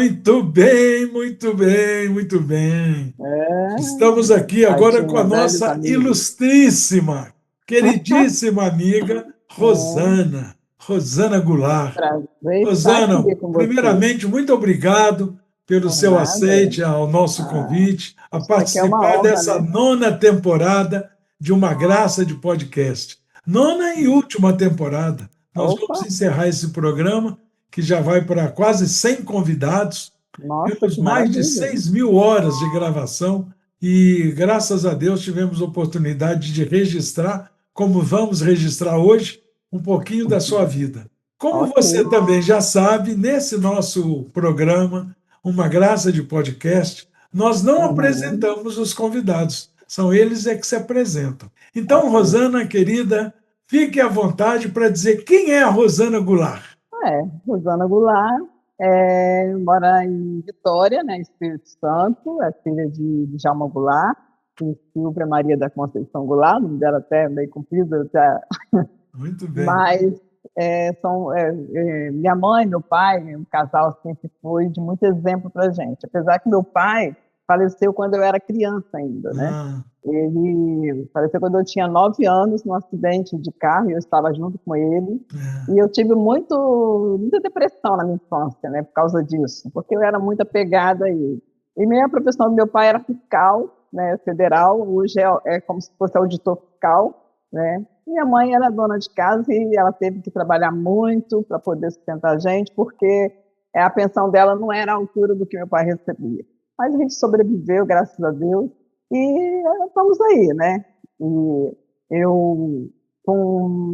Muito bem, muito bem, muito bem. Estamos aqui agora com a Tadinha, velhos nossa amigos. ilustríssima, queridíssima amiga É, Rosana Goulart. prazer estar Rosana, aqui com você. primeiramente, muito obrigado pelo Por seu nada. aceite ao nosso Ah, convite, a isso aqui é uma participar honra, dessa né? nona temporada de Uma Graça de Podcast. Nona e última temporada. Nós vamos Opa, encerrar esse programa, que já vai para quase 100 convidados. nossa, Temos que mais de maravilha. 6.000 horas de gravação e, graças a Deus, tivemos oportunidade de registrar, como vamos registrar hoje, um pouquinho da sua vida. Como Ok. você também já sabe, nesse nosso programa, Uma Graça de Podcast, nós não Uhum. apresentamos os convidados, são eles é que se apresentam. Então, Ok. Rosana, querida, fique à vontade para dizer quem é a Rosana Goulart. Rosana Goulart, mora em Vitória, né, Espírito Santo, é filha de Djalma Goulart e Silvia Maria da Conceição Goulart, o nome dela até é meio comprido, Muito bem. mas minha mãe, meu pai, um casal sempre foi de muito exemplo para a gente. Apesar que meu pai faleceu quando eu era criança ainda, né? Ah, Ele faleceu quando eu tinha 9 anos, num acidente de carro, e eu estava junto com ele. E eu tive muita depressão na minha infância, né, por causa disso, porque eu era muito apegada a ele. E minha profissão do meu pai era fiscal, né, federal, hoje é como se fosse auditor fiscal, né? Minha mãe era dona de casa e ela teve que trabalhar muito para poder sustentar a gente, porque a pensão dela não era a altura do que meu pai recebia. Mas a gente sobreviveu, graças a Deus, e estamos aí, né? E eu,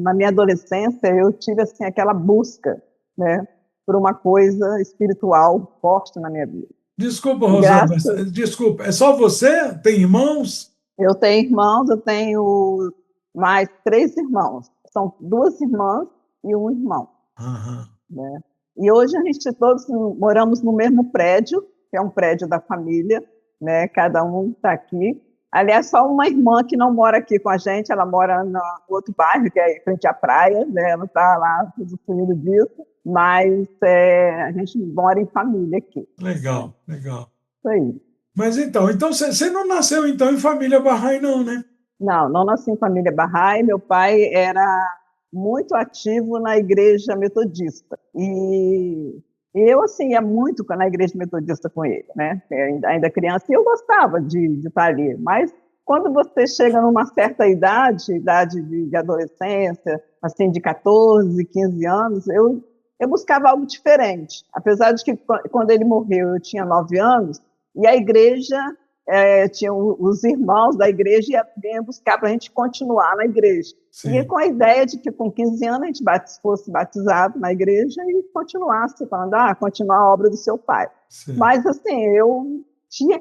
na minha adolescência, eu tive assim aquela busca, né, por uma coisa espiritual forte na minha vida. desculpa, E Rosana, mas graças, desculpa, é só você? Tem irmãos? eu tenho irmãos, eu tenho mais 3 irmãos. São 2 irmãs e um irmão, Aham. né? E hoje a gente todos moramos no mesmo prédio, que é um prédio da família, né? Cada um está aqui. Aliás, só uma irmã que não mora aqui com a gente, ela mora no outro bairro, que é em frente à praia, né? Ela está lá usufruindo disso, mas a gente mora em família aqui, né? Legal, legal. Isso aí. Mas então você não nasceu então em família Bahá'í, não, né? Não, não nasci em família Bahá'í. Meu pai era muito ativo na igreja metodista. E eu, assim, ia muito na igreja metodista com ele, né? Ainda criança, e eu gostava de estar ali. Mas quando você chega numa certa idade de adolescência, assim, de 14, 15 anos, eu buscava algo diferente. Apesar de que, quando ele morreu, eu tinha 9 anos, e a igreja tinha os irmãos da igreja vinham buscar para a gente continuar na igreja. E Sim, com a ideia de que com 15 anos a gente fosse batizado na igreja e continuasse falando, continuar a obra do seu pai. sim. Mas assim, eu tinha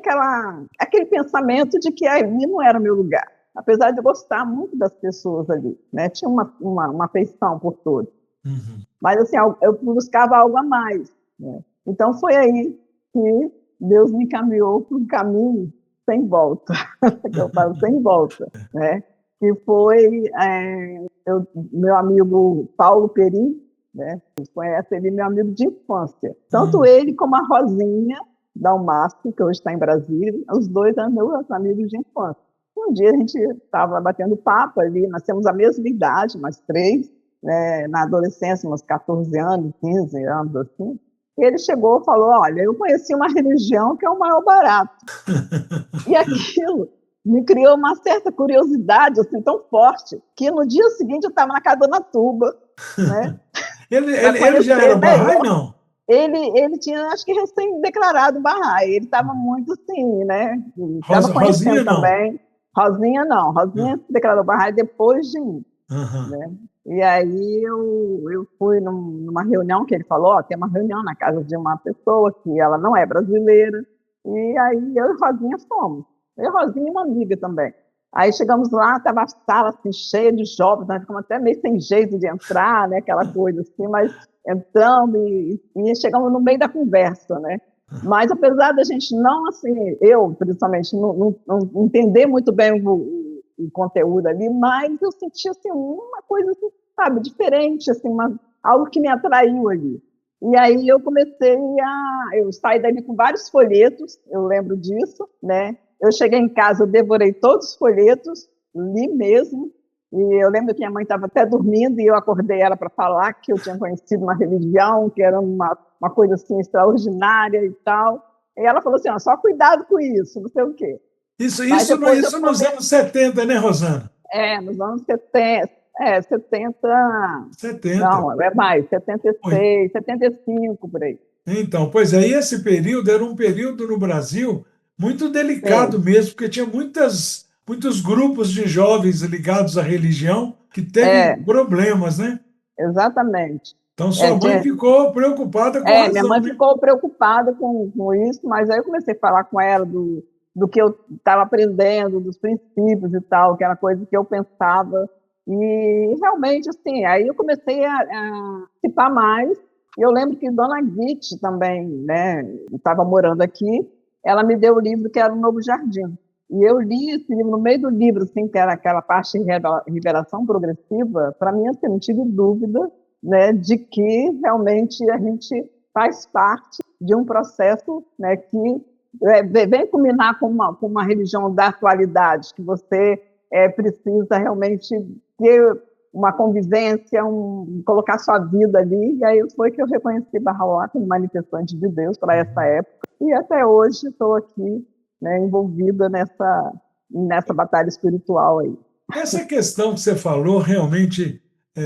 aquele pensamento de que ali não era o meu lugar. Apesar de eu gostar muito das pessoas ali, né? Tinha uma afeição por todos. Uhum. Mas assim, eu buscava algo a mais, né? Então foi aí que Deus me encaminhou para um caminho sem volta, que eu falo sem volta, né? Que foi meu amigo Paulo Perim, né? Você conhece ele, meu amigo de infância. Tanto Ah, ele como a Rosinha Dalmácio, que hoje está em Brasília, os dois eram meus amigos de infância. Um dia a gente estava batendo papo ali, nós temos a mesma idade, nós três, né, na adolescência, uns 14 anos, 15 anos, assim. E ele chegou e falou: Olha, eu conheci uma religião que é o maior barato. E aquilo me criou uma certa curiosidade, assim, tão forte, que no dia seguinte eu estava na casa da Dona Tuba, né, para ele já era conhecer Bahá'í, melhor. não? Ele tinha, acho que, recém-declarado Bahá'í. Ele estava muito assim, né? Estava Rosinha, conhecendo não? também. Rosinha, não. Ah, Rosinha se declarou Bahá'í depois de mim, aham. né? E aí eu fui numa reunião que ele falou, tem uma reunião na casa de uma pessoa que ela não é brasileira, e aí eu e Rosinha fomos. Eu e Rosinha e uma amiga também. Aí chegamos lá, estava a sala assim, cheia de jovens, nós ficamos até meio sem jeito de entrar, né, aquela coisa assim, mas entramos e chegamos no meio da conversa, né? Mas apesar da gente não, assim, eu principalmente, não entender muito bem o conteúdo ali, mas eu senti assim, uma coisa, assim, sabe, diferente, assim, algo que me atraiu ali. E aí eu saí dali com vários folhetos, eu lembro disso, né? Eu cheguei em casa, eu devorei todos os folhetos, li mesmo, e eu lembro que minha mãe estava até dormindo e eu acordei ela para falar que eu tinha conhecido uma religião, que era uma coisa assim extraordinária e tal. E ela falou assim, ó, só cuidado com isso, não sei o quê. Isso, Mas isso, depois eu isso nos comecei, anos 70, né, Rosana? nos anos 70, 70, 70. não, é mais, Oi. 76, 75, por aí. Então, pois aí esse período era um período no Brasil muito delicado Sim, mesmo, porque tinha muitos grupos de jovens ligados à religião que teve é, problemas, né? exatamente. Então, É, sua mãe ficou preocupada com minha razão, mãe né? ficou preocupada com isso, mas aí eu comecei a falar com ela do que eu estava aprendendo, dos princípios e tal, que era coisa que eu pensava. E realmente, assim, aí eu comecei a participar mais. E eu lembro que Dona Guite também, né, estava morando aqui, ela me deu o livro que era O Novo Jardim. E eu li esse livro, no meio do livro, assim, que era aquela parte de revelação progressiva, para mim, assim, não tive dúvida, né, de que realmente a gente faz parte de um processo, né, que vem culminar com uma religião da atualidade, que você precisa realmente ter uma convivência, colocar sua vida ali, e aí foi que eu reconheci Bahá'u'lláh como manifestante de Deus para essa época, e até hoje estou aqui, né, envolvida nessa batalha espiritual aí. Essa questão que você falou, realmente,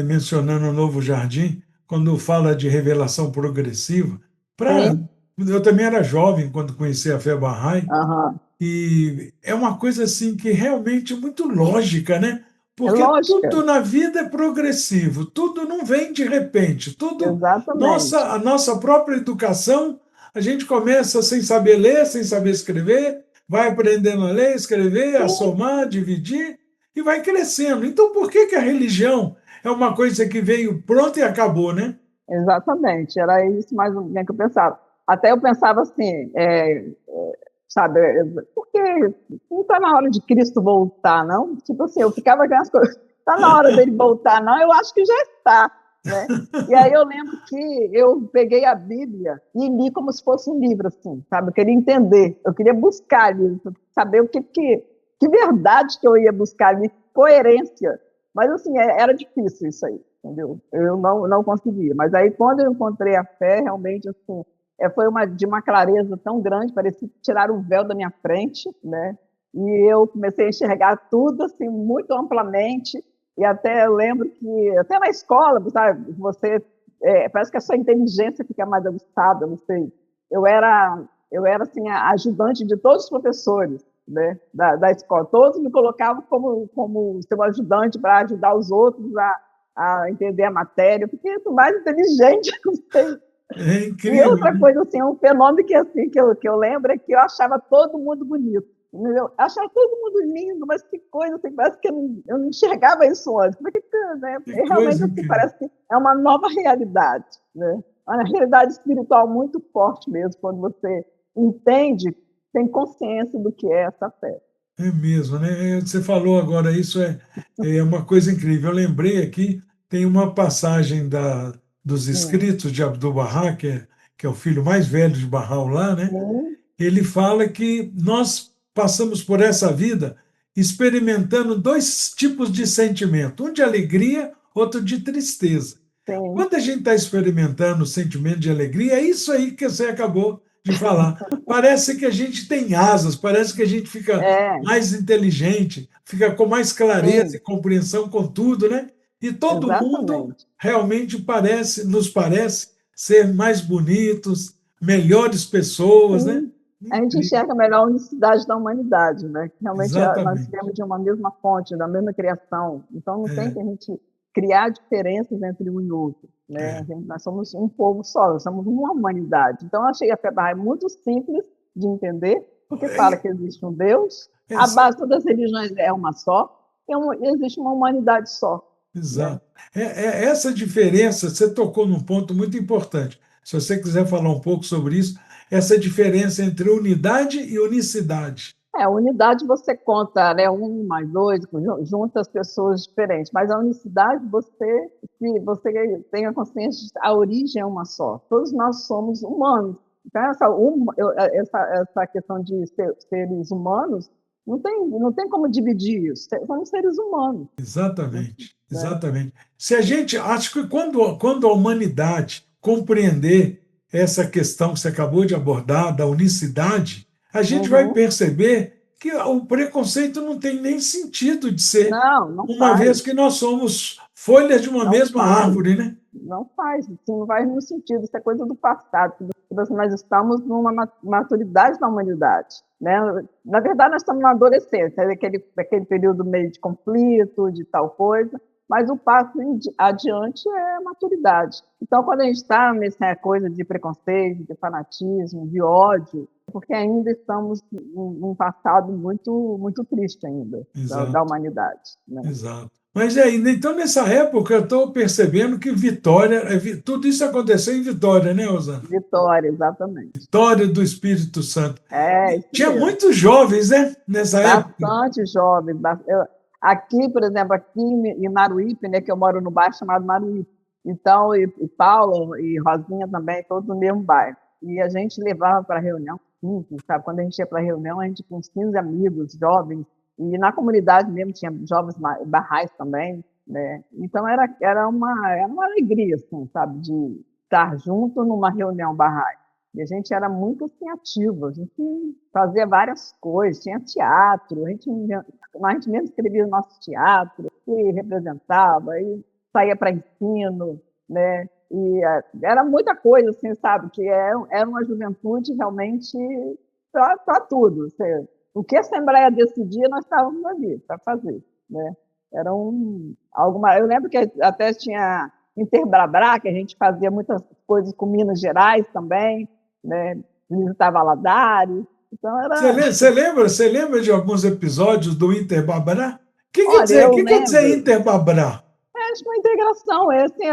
mencionando o Novo Jardim, quando fala de revelação progressiva, Sim, eu também era jovem quando conheci a fé Bahá'í, aham. e é uma coisa assim que realmente é muito lógica, né? É Porque lógica, tudo na vida é progressivo, tudo não vem de repente, tudo exatamente. a nossa própria educação, a gente começa sem saber ler, sem saber escrever, vai aprendendo a ler, escrever, a Sim, somar, dividir e vai crescendo. Então, por que a religião é uma coisa que veio pronta e acabou, né? exatamente, era isso mais ou menos que eu pensava. Até eu pensava assim, sabe, porque não está na hora de Cristo voltar, não? Tipo assim, eu ficava com as coisas, está na hora dele voltar, não? Eu acho que já está, né? E aí eu lembro que eu peguei a Bíblia e li como se fosse um livro, assim, sabe? Eu queria entender, eu queria buscar ali, saber que verdade que eu ia buscar ali, coerência. Mas, assim, era difícil isso aí, entendeu? Eu não conseguia. Mas aí, quando eu encontrei a fé, realmente, assim, foi de uma clareza tão grande, parecia tirar o véu da minha frente, né? E eu comecei a enxergar tudo assim muito amplamente. E até eu lembro que até na escola, sabe, você parece que a sua inteligência fica mais aguçada, não sei. Eu era assim a ajudante de todos os professores, né, da escola. Todos me colocavam como seu ajudante para ajudar os outros a entender a matéria. Eu fiquei mais inteligente, não sei. É E incrível, outra né? coisa, assim, um fenômeno que, assim, que eu lembro é que eu achava todo mundo bonito. Entendeu? Eu achava todo mundo lindo, mas que coisa, assim, parece que eu não enxergava isso antes. Como é que, né? Que Realmente, coisa assim, incrível. parece que é uma nova realidade, né? Uma realidade espiritual muito forte mesmo, quando você entende, tem consciência do que é essa fé. É mesmo, né? Você falou agora, isso é uma coisa incrível. Eu lembrei aqui, tem uma passagem dos Sim, escritos de Abdu'l-Bahá, que é o filho mais velho de Bahá'u'lláh, né? sim, Ele fala que nós passamos por essa vida experimentando dois tipos de sentimento, um de alegria, outro de tristeza. sim. Quando a gente está experimentando o sentimento de alegria, é isso aí que você acabou de falar. Parece que a gente tem asas, parece que a gente fica É, mais inteligente, fica com mais clareza e sim, compreensão com tudo, né? E todo mundo exatamente. realmente nos parece ser mais bonitos, melhores pessoas, né? Sim, a gente Incrível, enxerga melhor a unicidade da humanidade, né? Que realmente nós exatamente. viemos de uma mesma fonte, da mesma criação. Então não tem É, que a gente criar diferenças entre um e outro, né? é. Nós somos um povo só, nós somos uma humanidade. Então eu achei a fé Bahá'í muito simples de entender, porque fala que existe um Deus, a Essa, base de todas as religiões é uma só, existe uma humanidade só, né? exato. Essa diferença, você tocou num ponto muito importante. Se você quiser falar um pouco sobre isso, essa diferença entre unidade e unicidade. A unidade você conta, né, mais dois, junta as pessoas diferentes, mas a unicidade se você tem a consciência de que a origem é uma só. Todos nós somos humanos. Então, essa questão de seres humanos, não tem como dividir isso. Somos seres humanos. Exatamente, Né? exatamente. Se a gente, acho que quando a humanidade compreender essa questão que você acabou de abordar, da unicidade, a gente vai Uhum. perceber que o preconceito não tem nem sentido de ser, Não, não uma vez faz. que nós somos folhas de uma Não mesma faz. árvore, né? Não faz, isso não vai no sentido, isso é coisa do passado. Nós estamos numa maturidade da humanidade. Né? Na verdade, nós estamos na adolescência, aquele período meio de conflito, de tal coisa, mas o passo adiante é a maturidade. Então, quando a gente está nessa coisa de preconceito, de fanatismo, de ódio, é porque ainda estamos num passado muito, muito triste ainda da Exato, humanidade. Né? exato. Mas é, então, nessa época, eu estou percebendo que Vitória, tudo isso aconteceu em Vitória, né, Osana? Vitória, exatamente. Vitória do Espírito Santo. É, E isso tinha mesmo. muitos jovens, né, nessa época. Bastante jovens. Aqui, por exemplo, aqui em Maruípe, né, que eu moro no bairro chamado Maruípe. Então, e Paulo e Rosinha também, todos no mesmo bairro. E a gente levava para reunião, 15, sabe? Quando a gente ia para reunião, a gente tinha uns 15 amigos, jovens. E na comunidade mesmo tinha jovens barrais também, né? Então, era uma alegria, assim, sabe? De estar junto numa reunião barrai. E a gente era muito assim, ativo, a gente fazia várias coisas, tinha teatro, a gente mesmo escrevia o nosso teatro, e representava, e saía para ensino, né? E era muita coisa, assim, sabe? Que era uma juventude realmente para tudo. O que a Assembleia decidia, nós estávamos ali para fazer, né? Era eu lembro que até tinha Interbrabra, que a gente fazia muitas coisas com Minas Gerais também, né? Visitava Valadares, então era... Você lembra de alguns episódios do Interbabrá? Olha, O eu que quer dizer lembro, Interbabrá? acho que uma integração, assim,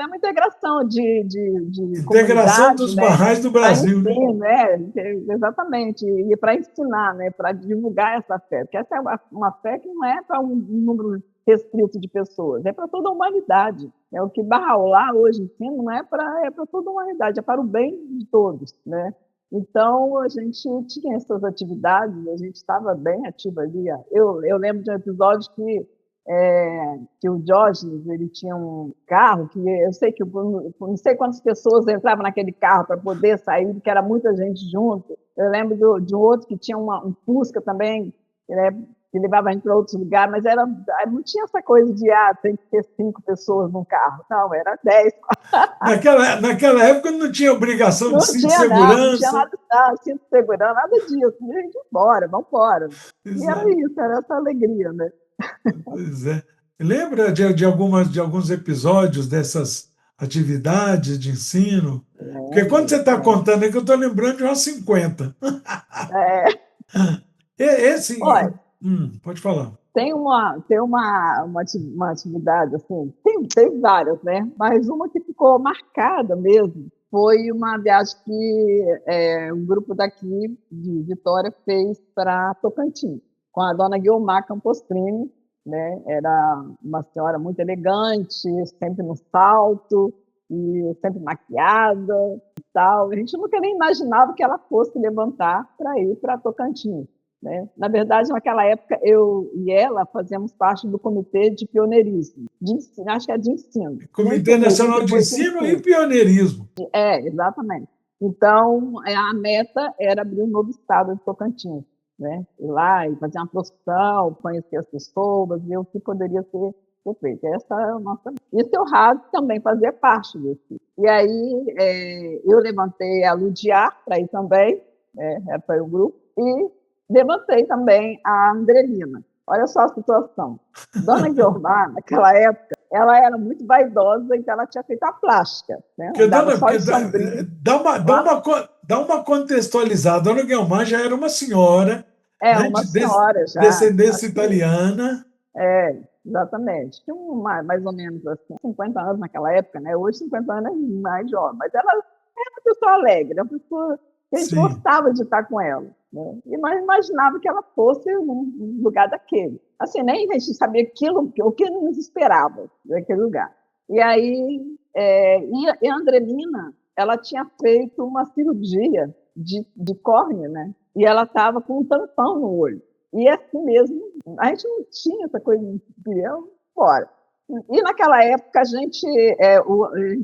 uma integração de Integração comunidade, dos né? barrais do Para Brasil, né? ensino, né? Exatamente, e para ensinar, né? Para divulgar essa fé, porque essa é uma fé que não é para um número restrito de pessoas, é para toda a humanidade. É o que Bahá'u'lláh hoje ensina, não é para toda a humanidade, é para o bem de todos, né? Então, a gente tinha essas atividades, a gente estava bem ativa ali. Eu lembro de um episódio que o Diógenes, ele tinha um carro que eu sei que não sei quantas pessoas entravam naquele carro para poder sair, porque era muita gente junto. Eu lembro de um outro que tinha um Fusca também, né, que levava a gente para outros lugares, mas não tinha essa coisa de tem que ter 5 pessoas num carro. Não, era 10. Naquela época não tinha obrigação de Não cinto de tinha nada, não tinha segurança. nada de cinto de segurança, nada disso. A gente ia embora, vamos embora. E era Exato. isso, era essa alegria, né? Pois é. Lembra de alguns episódios dessas atividades de ensino? Porque quando você Lembro, está lembro. contando é que eu estou lembrando de umas 50. É, Esse. olha, Pode falar. tem uma atividade, assim, tem várias, né? Mas uma que ficou marcada mesmo foi uma viagem que um grupo daqui de Vitória fez para Tocantins, com a dona Guiomar Campostrini, né? Era uma senhora muito elegante, sempre no salto e sempre maquiada e tal. A gente nunca nem imaginava que ela fosse levantar para ir para Tocantins. Né? Na verdade, naquela época, eu e ela fazíamos parte do comitê de pioneirismo, de ensino, acho que é de ensino. Tinha Comitê pioneirismo, Nacional de depois de Ensino e ensino. Pioneirismo. Exatamente. Então, a meta era abrir um novo estado de Tocantins. Né? Ir lá e fazer uma procissão, conhecer as pessoas, ver o que poderia ser feito. Essa é a nossa... E o seu Raso também fazia parte disso. E aí, eu levantei a Ludiar para ir também, foi o grupo, e levantei também a Andrelina. Olha só a situação. Dona Guiomar, naquela época, ela era muito vaidosa, então ela tinha feito a plástica, né? Porque, Andava dona, só porque de sombrinha. dá uma contextualizada. Dona Guiomar já era uma senhora, né, Uma senhora já, descendência acho que italiana. exatamente. Tinha mais ou menos assim, 50 anos naquela época, né? Hoje 50 anos é mais jovem, mas ela era uma pessoa alegre, uma pessoa que a gente Sim, gostava de estar com ela. né? E nós imaginávamos que ela fosse num lugar daquele. Assim, nem a gente sabia o que nos esperava daquele lugar. E aí, e a Andrelina, ela tinha feito uma cirurgia de córnea, né? E ela estava com um tampão no olho. E assim mesmo, a gente não tinha essa coisa de espião fora. E naquela época a gente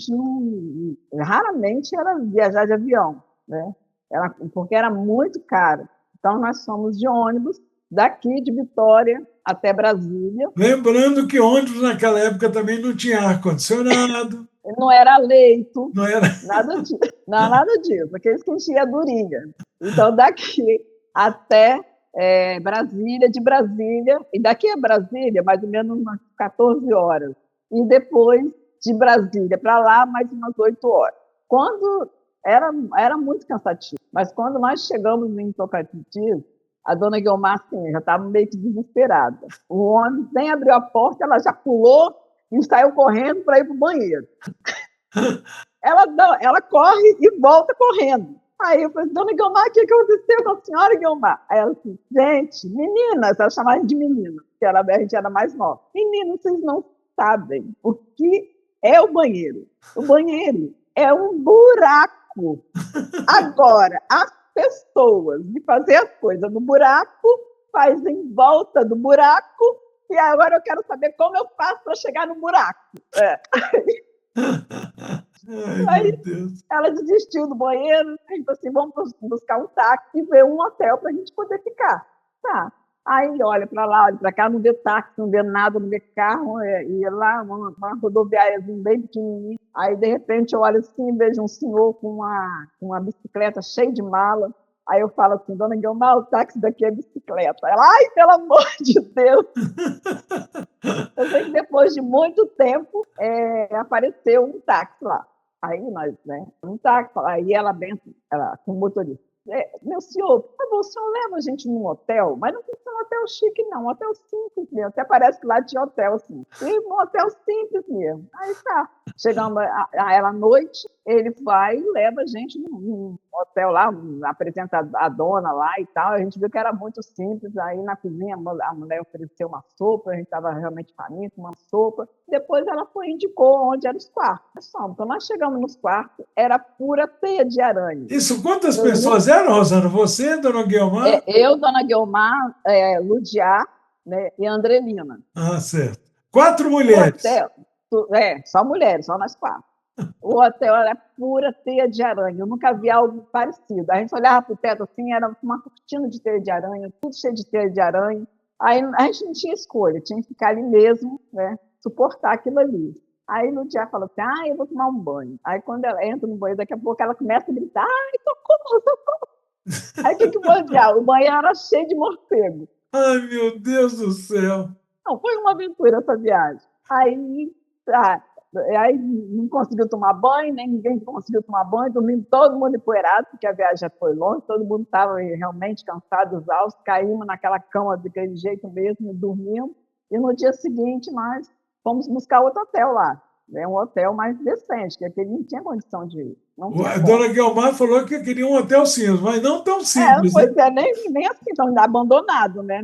não, raramente era viajar de avião, né? Porque era muito caro. Então nós fomos de ônibus daqui de Vitória até Brasília. Lembrando que ônibus naquela época também não tinha ar-condicionado. Não era leito, Não era. nada disso. Não, nada disso. Aqueles que enchia a durinha. Então, daqui até Brasília, de Brasília, e daqui a Brasília, mais ou menos umas 14 horas. E depois, de Brasília para lá, mais umas 8 horas. Quando era muito cansativo. Mas quando nós chegamos em Tocantins, a dona Guiomar, assim, já estava meio que desesperada. O ônibus nem abriu a porta, ela já pulou e saiu correndo para ir para o banheiro. Ela corre e volta correndo. Aí eu falei, dona Guiomar, o que aconteceu com a senhora, Guiomar? Aí ela disse, gente, meninas, ela chamava de menina, porque a gente era mais nova. Meninas, vocês não sabem o que é o banheiro. O banheiro é um buraco. Agora, as pessoas de fazer as coisas no buraco, faz em volta do buraco, e agora eu quero saber como eu faço para chegar no buraco. Ai, Aí meu Deus. ela desistiu do banheiro, a gente falou assim, vamos buscar um táxi e ver um hotel para a gente poder ficar. Tá. Aí olha para lá, olha para cá, não vê táxi, não vê nada, não vê carro, ia lá, uma rodoviáriazinha bem pequenininha. Aí, de repente, eu olho assim, vejo um senhor com uma bicicleta cheia de mala. Aí eu falo assim, dona Guiomar, o táxi daqui é bicicleta. Ela, ai, pelo amor de Deus! Eu sei que depois de muito tempo apareceu um táxi lá. Aí nós, né? Um táxi, aí ela com o motorista. Meu senhor, por favor, o senhor leva a gente num hotel, mas não precisa ser um hotel chique, não, um hotel simples mesmo. Até parece que lá tinha hotel, assim. E um hotel simples mesmo. Aí tá. Chegamos a ela à noite, ele vai e leva a gente num hotel lá, apresenta a dona lá e tal. A gente viu que era muito simples. Aí na cozinha a mulher ofereceu uma sopa, a gente estava realmente faminto, uma sopa. Depois ela indicou onde eram os quartos. Então nós chegamos nos quartos, era pura teia de aranha. Isso, quantas pessoas eram, Rosana? Você, dona Guiomar? Eu, dona Guiomar, Ludiá, né, e Andrelina. Ah, certo. 4 O mulheres. hotel, só mulheres, só nós 4. O hotel era pura teia de aranha. Eu nunca vi algo parecido. A gente olhava para o teto assim, era uma cortina de teia de aranha, tudo cheio de teia de aranha. Aí a gente não tinha escolha, tinha que ficar ali mesmo, né, suportar aquilo ali. Aí no dia falou assim, eu vou tomar um banho. Aí quando ela entra no banho, daqui a pouco ela começa a gritar, ai, socorro, socorro. Aí o que foi adiar? O banho era cheio de morcego. Ai, meu Deus do céu. Não, foi uma aventura essa viagem. Aí não conseguiu tomar banho, nem ninguém conseguiu tomar banho, dormindo todo mundo empoeirado, porque a viagem já foi longe, todo mundo estava realmente cansado, exausto, caímos naquela cama daquele jeito mesmo, dormimos, e no dia seguinte nós fomos buscar outro hotel lá, né, um hotel mais decente, que aquele não tinha condição de ir. Não tinha A dona Guiomar falou que queria um hotel simples, mas não tão simples, pois né? nem assim, tão abandonado, né?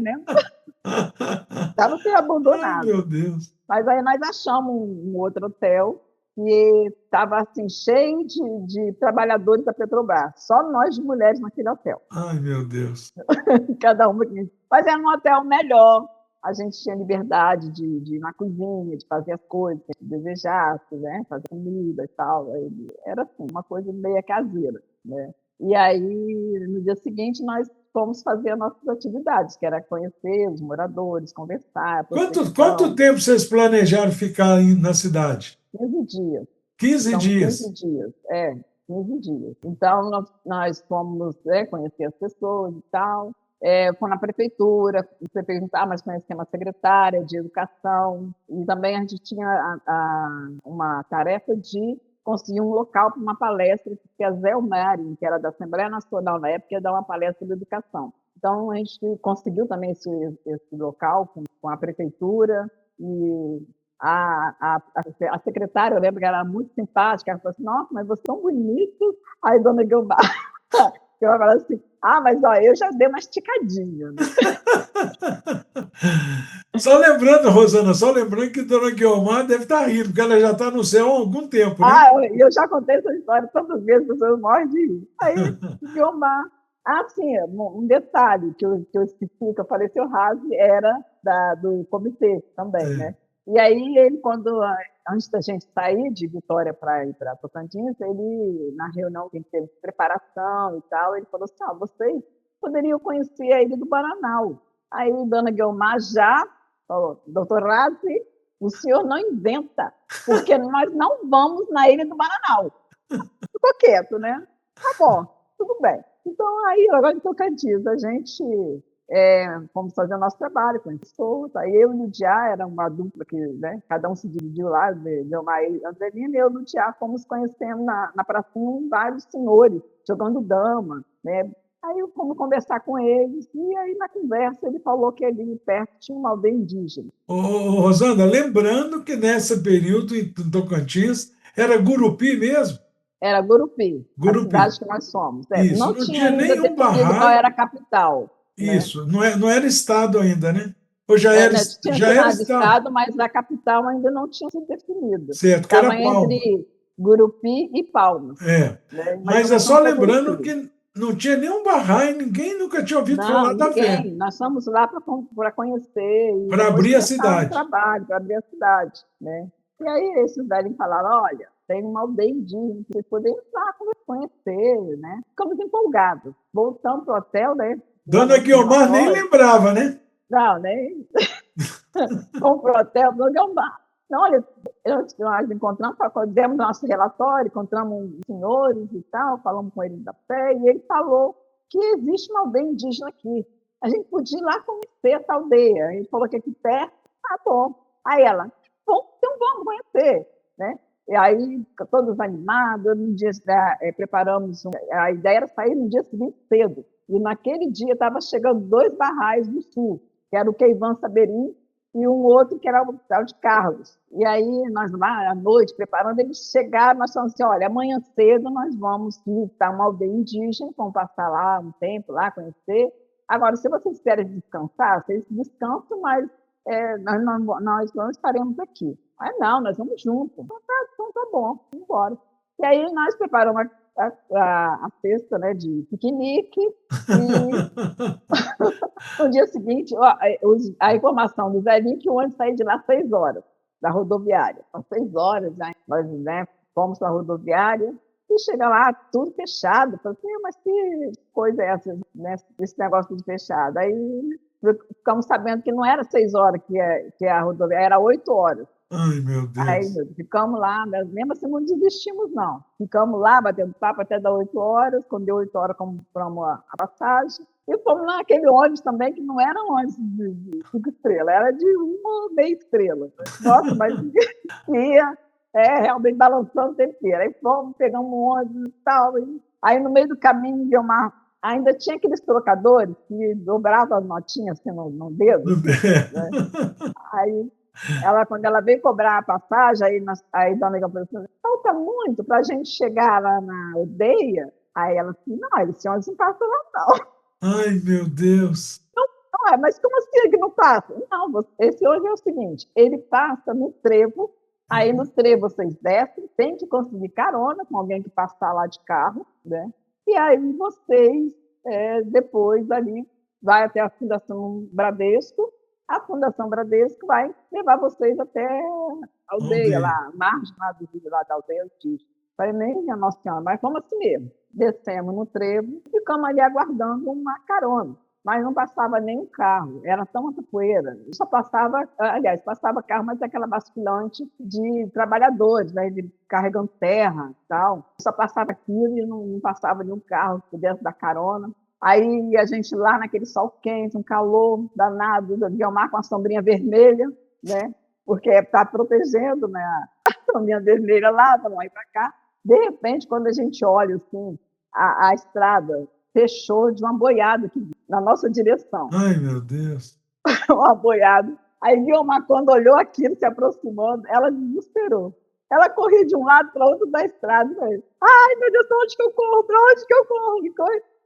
Estava assim, Ai, abandonado. meu Deus. Mas aí nós achamos um outro hotel que estava assim, cheio de trabalhadores da Petrobras. Só nós de mulheres naquele hotel. Ai, meu Deus. Cada uma. Mas era um hotel melhor. A gente tinha liberdade de ir na cozinha, de fazer as coisas que a gente desejasse, né? Fazer comida e tal. Era assim, uma coisa meio caseira, né? E aí, no dia seguinte, nós fomos fazer as nossas atividades, que era conhecer os moradores, conversar, Quanto tempo vocês planejaram ficar na cidade? 15 dias. 15 Então, 15 dias. dias, 15 dias. Então, nós fomos conhecer as pessoas e tal, foi na prefeitura, você perguntar, mas conhecemos a secretária de educação, e também a gente tinha uma tarefa de conseguir um local para uma palestra, que a Zé Mari, que era da Assembleia Nacional na época, ia dar uma palestra de educação. Então, a gente conseguiu também esse local com a prefeitura, e a secretária, eu lembro que era muito simpática, ela falou assim, nossa, mas vocês são bonitos. Aí, dona Guiomar, eu falava assim, Mas ó, eu já dei uma esticadinha, né? Só lembrando, Rosana, só lembrando que Dona Guiomar deve estar rindo, porque ela já está no céu há algum tempo, né? Eu já contei essa história tantas vezes, as pessoas morrem de rir. Aí, Guiomar. Sim, um detalhe que eu esqueci, que eu falei, seu Razi era do comitê também, né? E aí, ele, antes da gente sair de Vitória para ir para Tocantins, ele, na reunião que a gente teve de preparação e tal, ele falou assim, vocês poderiam conhecer a Ilha do Bananal. Aí, Dona Guiomar já falou, doutor Razi, o senhor não inventa, porque nós não vamos na Ilha do Bananal. Ficou quieto, né? Tá bom, tudo bem. Então, aí, agora em Tocantins, a gente fomos fazer o nosso trabalho com pessoas. Aí eu e o Diá, era uma dupla que, né, cada um se dividiu lá, Delmar e Andrelina, e eu e o Diá fomos conhecendo na pracinha vários senhores, jogando dama, né? Aí eu fomos conversar com eles, e aí na conversa ele falou que ali perto tinha uma aldeia indígena. Rosana, lembrando que nesse período em Tocantins era Gurupi mesmo? Era Gurupi, a Gurupi. cidade que nós somos. Isso, Não não tinha tinha ainda nenhum definido qual barragem. era a capital. Isso, não era estado ainda, né? Ou Né, tinha já era chamado estado? estado, mas a capital ainda não tinha sido definida. Certo, que Estava era Palma. entre Gurupi e Palmas. É. Né? Mas Mas nós é só fomos para lembrando Gurupi. que não tinha nenhum barragem, ninguém nunca tinha ouvido Não, falar da fé, ninguém. Nós fomos lá para conhecer e para depois abrir a começar um cidade. trabalho para abrir a cidade. Né? E aí esses velhos falaram, olha, tem uma aldeia indígena, vocês podem entrar, conhecer, né? Ficamos empolgados. Voltamos para o hotel, né? Lá Dona no Guiomar nem relatório. lembrava, né? Não, nem... Fomos para o hotel, não, olha, nós encontramos, demos nosso relatório, encontramos senhores e tal, falamos com ele da fé, e ele falou que existe uma aldeia indígena aqui. A gente podia ir lá conhecer essa aldeia. Ele falou que aqui perto, tá bom. Aí ela, bom, então vamos conhecer, né? E aí, todos animados, no dia, preparamos, a ideia era sair no dia seguinte cedo, e naquele dia estava chegando 2 barrais do sul, que era o Queivan Saberim, e um outro que era o tal de Carlos. E aí, nós lá, à noite, preparando, eles chegaram, nós falamos assim, olha, amanhã cedo nós vamos visitar uma aldeia indígena, vamos passar lá um tempo, lá, conhecer. Agora, se vocês querem descansar, vocês descansam, mas nós não estaremos aqui. Aí, não, nós vamos juntos. Então tá bom, vamos embora. E aí, nós preparamos a cesta, né, de piquenique, e no dia seguinte, a informação do Zé que o ônibus saiu de lá às 6 horas, da rodoviária. Às 6 horas, nós, né, fomos para a rodoviária e chega lá, tudo fechado. Falei assim, mas que coisa é essa, né, esse negócio tudo fechado? Aí ficamos sabendo que não era 6 horas que a rodoviária, era 8 horas. Ai, meu Aí Deus. ficamos lá, mesmo assim não desistimos, não. Ficamos lá, batendo papo até dar 8 horas. Quando deu 8 horas, compramos a passagem. E fomos naquele ônibus também, que não era um ônibus de 5 estrelas, era de 1,5 estrela. Nossa, mas ia realmente balançando o tempo inteiro. Aí fomos, pegamos um ônibus e tal. Aí no meio do caminho, Guiomar, ainda tinha aqueles trocadores que dobravam as notinhas assim no dedo. Assim, né? Aí quando ela veio cobrar a passagem, aí Dona Negra falou assim, falta muito para a gente chegar lá na aldeia. Aí ela disse, não, esse ônibus não passa lá, não. Ai, meu Deus. Não, mas como assim que não passa? Não, esse ônibus é o seguinte, ele passa no trevo, aí no trevo vocês descem, tem que conseguir carona com alguém que passar lá de carro, né? E aí vocês, depois ali, vai até a Fundação Bradesco, a Fundação Bradesco vai levar vocês até a aldeia lá, a margem lá do rio, lá da aldeia indígena. Falei, nem minha Nossa Senhora, mas vamos assim mesmo. Descemos no trevo e ficamos ali aguardando uma carona. Mas não passava nenhum carro, era tão muita poeira. Só passava, aliás, passava carro, mas aquela basculante de trabalhadores, né, de carregando terra e tal. Só passava aquilo e não passava nenhum carro por dentro da carona. Aí a gente lá naquele sol quente, um calor danado, Guiomar com a sombrinha vermelha, né? Porque está protegendo, né, a sombrinha vermelha lá, para lá e para cá. De repente, quando a gente olha assim, a estrada fechou de uma boiada aqui na nossa direção. Ai, meu Deus. Uma boiada. Aí Guiomar, quando olhou aquilo, se aproximou, ela desesperou. Ela corria de um lado para o outro da estrada. Ai, meu Deus, para onde que eu corro? Para onde que eu corro?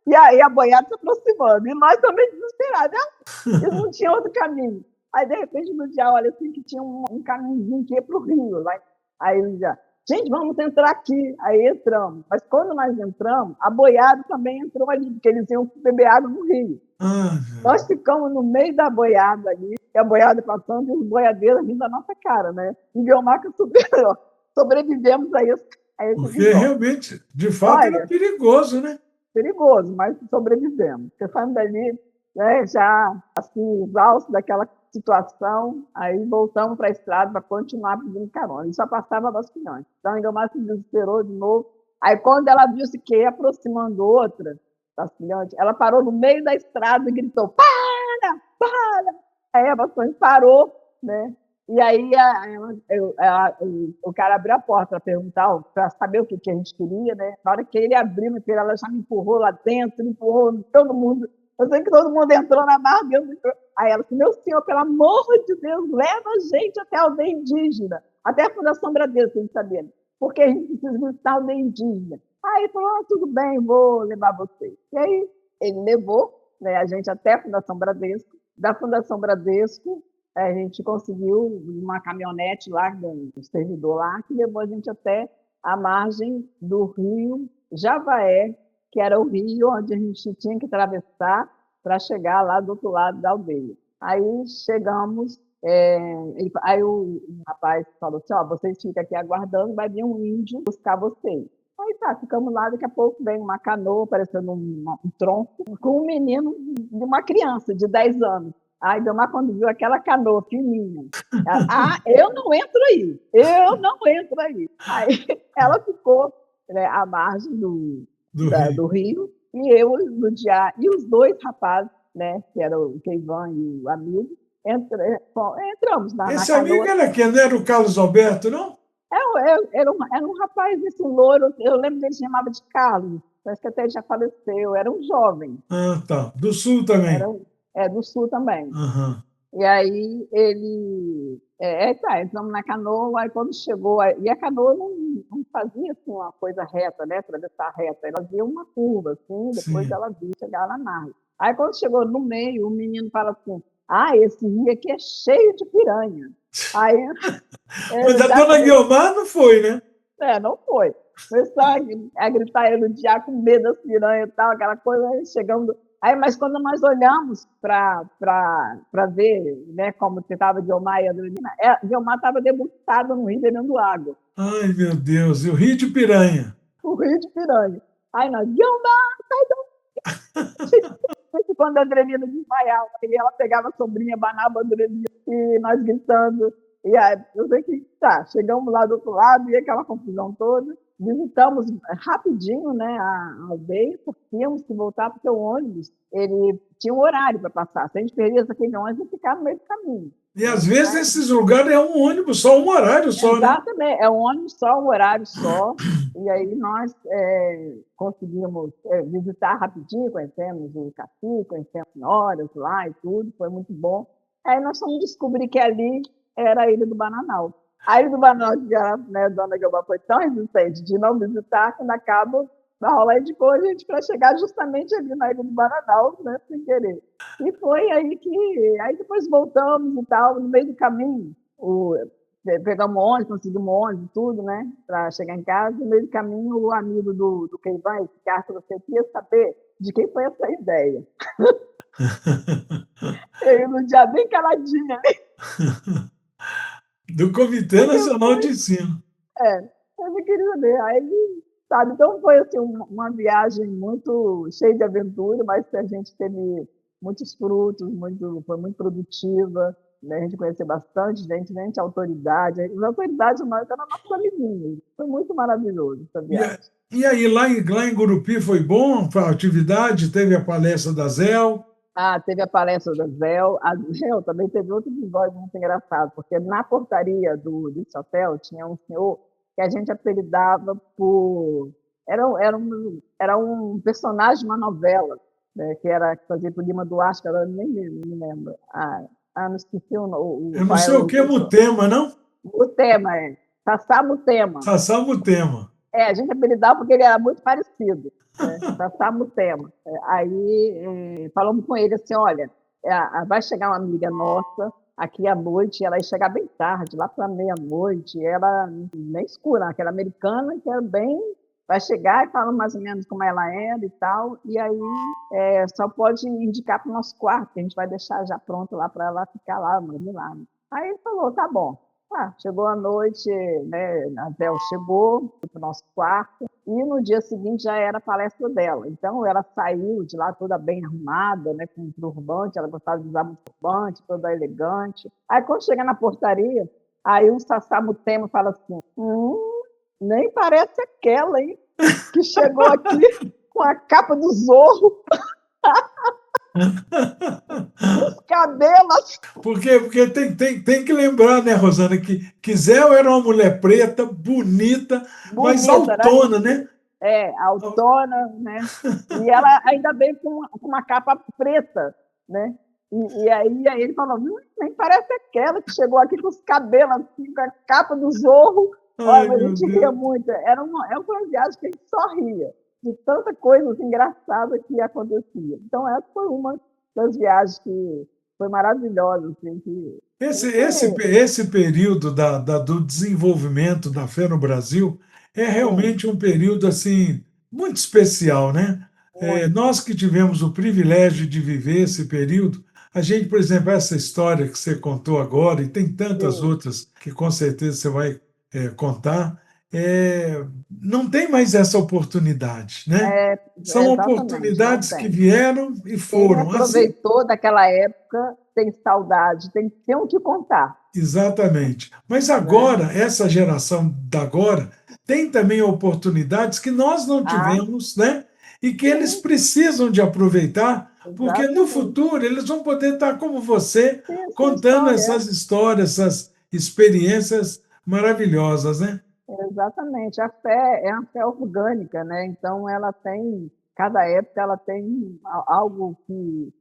E aí a boiada se aproximando, e nós também desesperados, né? E não tinha outro caminho. Aí, de repente, no dia, olha, assim, que tinha um caminhozinho que ia para o rio. Lá. Aí já, gente, vamos entrar aqui. Aí entramos. Mas quando nós entramos, a boiada também entrou ali, porque eles iam beber água no rio. Nós ficamos no meio da boiada ali, e a boiada passando, e os boiadeiros vindo da nossa cara, né? E Guilmar sobrevivemos a isso. Porque realmente, de fato, era perigoso, né? Perigoso, mas sobrevivemos. Porque saímos dali, né, já assim, exausto daquela situação, aí voltamos para a estrada para continuar pedindo carona. E só passava basculhante. Então, a Guilmar se desesperou de novo. Aí, quando ela viu-se que ia aproximando outra basculhante, ela parou no meio da estrada e gritou: para! Aí a basculhante parou, né? E aí o cara abriu a porta para perguntar, para saber o que a gente queria, né? Na hora que ele abriu, ela já me empurrou lá dentro, empurrou todo mundo. Eu sei que todo mundo entrou na barra dentro. Aí ela disse: meu senhor, pelo amor de Deus, leva a gente até a aldeia indígena, até a Fundação Bradesco, a gente sabia, porque a gente precisa visitar a aldeia indígena. Aí ele falou: tudo bem, vou levar vocês. E aí ele levou, né, a gente até a Fundação Bradesco. Da Fundação Bradesco, a gente conseguiu uma caminhonete lá, do servidor lá, que levou a gente até a margem do rio Javaé, que era o rio onde a gente tinha que atravessar para chegar lá do outro lado da aldeia. Aí chegamos, aí o rapaz falou assim: vocês ficam aqui aguardando, vai vir um índio buscar vocês. Aí tá, ficamos lá, daqui a pouco vem uma canoa, parecendo um tronco, com um menino de uma criança de 10 anos. Aí Guilmar, quando viu aquela canoa fininha, eu não entro aí, eu não entro aí. Aí ela ficou, né, à margem do rio, e eu no dia, e os dois rapazes, né, que eram o Keivan e o amigo, entramos na Esse canoa. Amigo era quem? Não era o Carlos Alberto, não? Era um rapaz, esse louro, eu lembro dele, se chamava de Carlos, parece que até ele já faleceu, era um jovem. Tá. Do Sul também? Do Sul também. Uhum. E aí ele... entramos na canoa, aí quando chegou... E a canoa não fazia assim, uma coisa reta, né? Atravessar reta, ela fazia uma curva, assim, depois ela via chegar lá na margem. Aí quando chegou no meio, o menino fala assim: esse rio aqui é cheio de piranha. Aí... Mas a dona Guilmar não foi, né? Não foi. Começou a gritar, elogiar com medo das piranhas e tal, aquela coisa, aí chegando... Aí, mas quando nós olhamos para ver, né, como estava Guilmar e a Adriana, Guilmar estava debruçada no rio bebendo água. Ai, meu Deus, e o Rio de Piranha? O rio de piranha. Aí nós: Guilmar, sai daí! Quando a Adriana desmaiava, ela pegava a sombrinha, banava a Adriana, e nós gritando. E aí, eu sei que chegamos lá do outro lado, e aquela confusão toda. Visitamos rapidinho, né, a aldeia, porque tínhamos que voltar, porque o ônibus ele tinha um horário para passar. Se a gente perdesse aquele ônibus, ia ficar no meio do caminho. E às vezes nesses lugares é um ônibus só, um horário só, exatamente, né? É um ônibus só, um horário só. E aí nós conseguimos visitar rapidinho, conhecemos o Cacique, conhecemos senhoras lá e tudo, foi muito bom. Aí nós fomos descobrir que ali era a Ilha do Bananal. A Ilha do Bananal, né, a dona Guilmar foi tão resistente de não visitar, que na cabo da rola indicou a gente para chegar justamente ali na Ilha do Bananal, né, sem querer. E foi aí que... Aí depois voltamos e tal, no meio do caminho, pegamos ônibus, conseguimos ônibus, tudo, né, para chegar em casa. No meio do caminho, o amigo do Keivan, esse cara, você queria saber de quem foi essa ideia. Ele no dia bem caladinho ali. Do Comitê Nacional de Ensino. Eu não queria saber. Aí, sabe, então foi assim, uma viagem muito cheia de aventura, mas a gente teve muitos frutos, foi muito produtiva, né? A gente conheceu bastante gente, autoridade. As autoridades nós eram nossos amiguinhos. Foi muito maravilhoso essa viagem. E aí, lá em Gurupi foi bom a atividade? Teve a palestra da Zéu? Teve a palestra da Zéu. A Zéu também teve outro episódio muito engraçado, porque na portaria desse hotel tinha um senhor que a gente apelidava por... Era um personagem de uma novela, né, que fazia por Lima Duarte, que eu nem me lembro. Não esqueci o nome. Eu não sei o que, Mutema, não? Mutema, Sassá Mutema. Sassá Mutema. a gente apelidava porque ele era muito parecido, né? Sassá Mutema. Aí falamos com ele assim, olha, vai chegar uma amiga nossa aqui à noite, ela ia chegar bem tarde, lá para meia-noite, ela nem escura, aquela americana que era bem... Vai chegar e fala mais ou menos como ela era e tal, e aí só pode indicar para o nosso quarto, que a gente vai deixar já pronto lá para ela ficar lá, dormir lá. Aí ele falou, tá bom. Chegou a noite, né, a Vel chegou para o nosso quarto, e no dia seguinte já era a palestra dela. Então, ela saiu de lá toda bem arrumada, né, com um turbante, ela gostava de usar um turbante, toda elegante. Aí, quando chega na portaria, aí o Sassá Mutema fala assim, nem parece aquela, hein, que chegou aqui com a capa do Zorro, os cabelos. Por quê? Porque tem que lembrar, né, Rosana, que Zéu era uma mulher preta, bonita, mas Bonita, autona, né? Autona, né? E ela ainda veio com uma capa preta, né? E aí ele falou, nem parece aquela que chegou aqui com os cabelos assim, com a capa do Zorro. Olha, a gente ria muito. Era uma viagem que a gente só ria de tanta coisa engraçada que acontecia. Então, essa foi uma das viagens que foi maravilhosa. Assim, Esse período do desenvolvimento da fé no Brasil é realmente um período assim muito especial, né? Nós que tivemos o privilégio de viver esse período, a gente, por exemplo, essa história que você contou agora, e tem tantas outras que com certeza você vai contar, não tem mais essa oportunidade, né? São oportunidades que vieram e foram. Quem aproveitou daquela época tem saudade, tem o que contar. Exatamente. Mas agora, essa geração da agora, tem também oportunidades que nós não tivemos, né? E que eles precisam de aproveitar, porque no futuro eles vão poder estar como você, contando essas histórias, essas experiências maravilhosas, né? Exatamente. A fé é uma fé orgânica, né? Então ela tem, cada época ela tem algo que